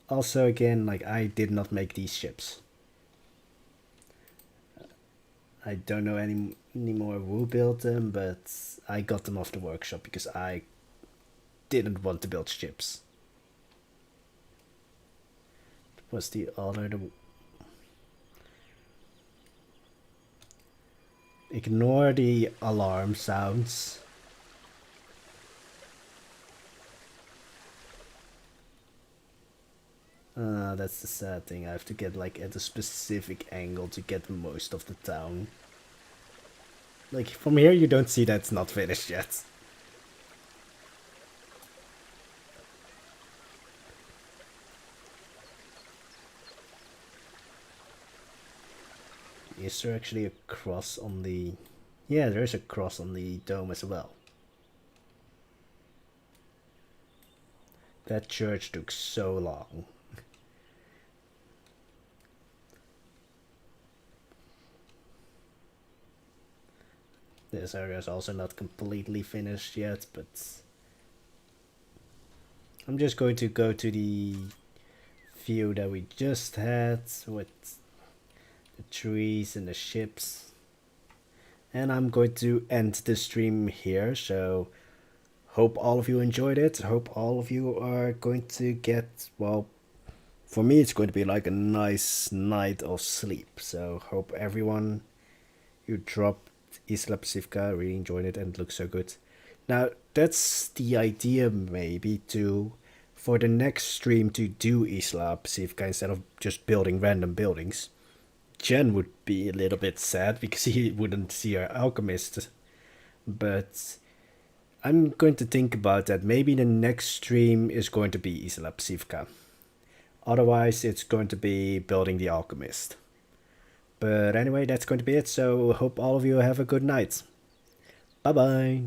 Speaker 1: Also, again, like, I did not make these ships. I don't know anymore who built them, but I got them off the workshop because I didn't want to build ships. Was the other... Ignore the alarm sounds. That's the sad thing. I have to get like at a specific angle to get most of the town. Like from here you don't see that it's not finished yet. Is there actually a cross on the... Yeah, there is a cross on the dome as well. That church took so long. This area is also not completely finished yet, but I'm just going to go to the view that we just had with the trees and the ships. And I'm going to end the stream here, so hope all of you enjoyed it. Hope all of you are going to get, well, for me it's going to be like a nice night of sleep. So hope everyone who dropped Isla Pacifica really enjoyed it and it looks so good. Now that's the idea, maybe, to for the next stream to do Isla Pacifica instead of just building random buildings. Jen would be a little bit sad because he wouldn't see our alchemist, but I'm going to think about that. Maybe the next stream is going to be Isla Pacifica. Otherwise, it's going to be building the alchemist. But anyway, that's going to be it. So hope all of you have a good night. Bye bye.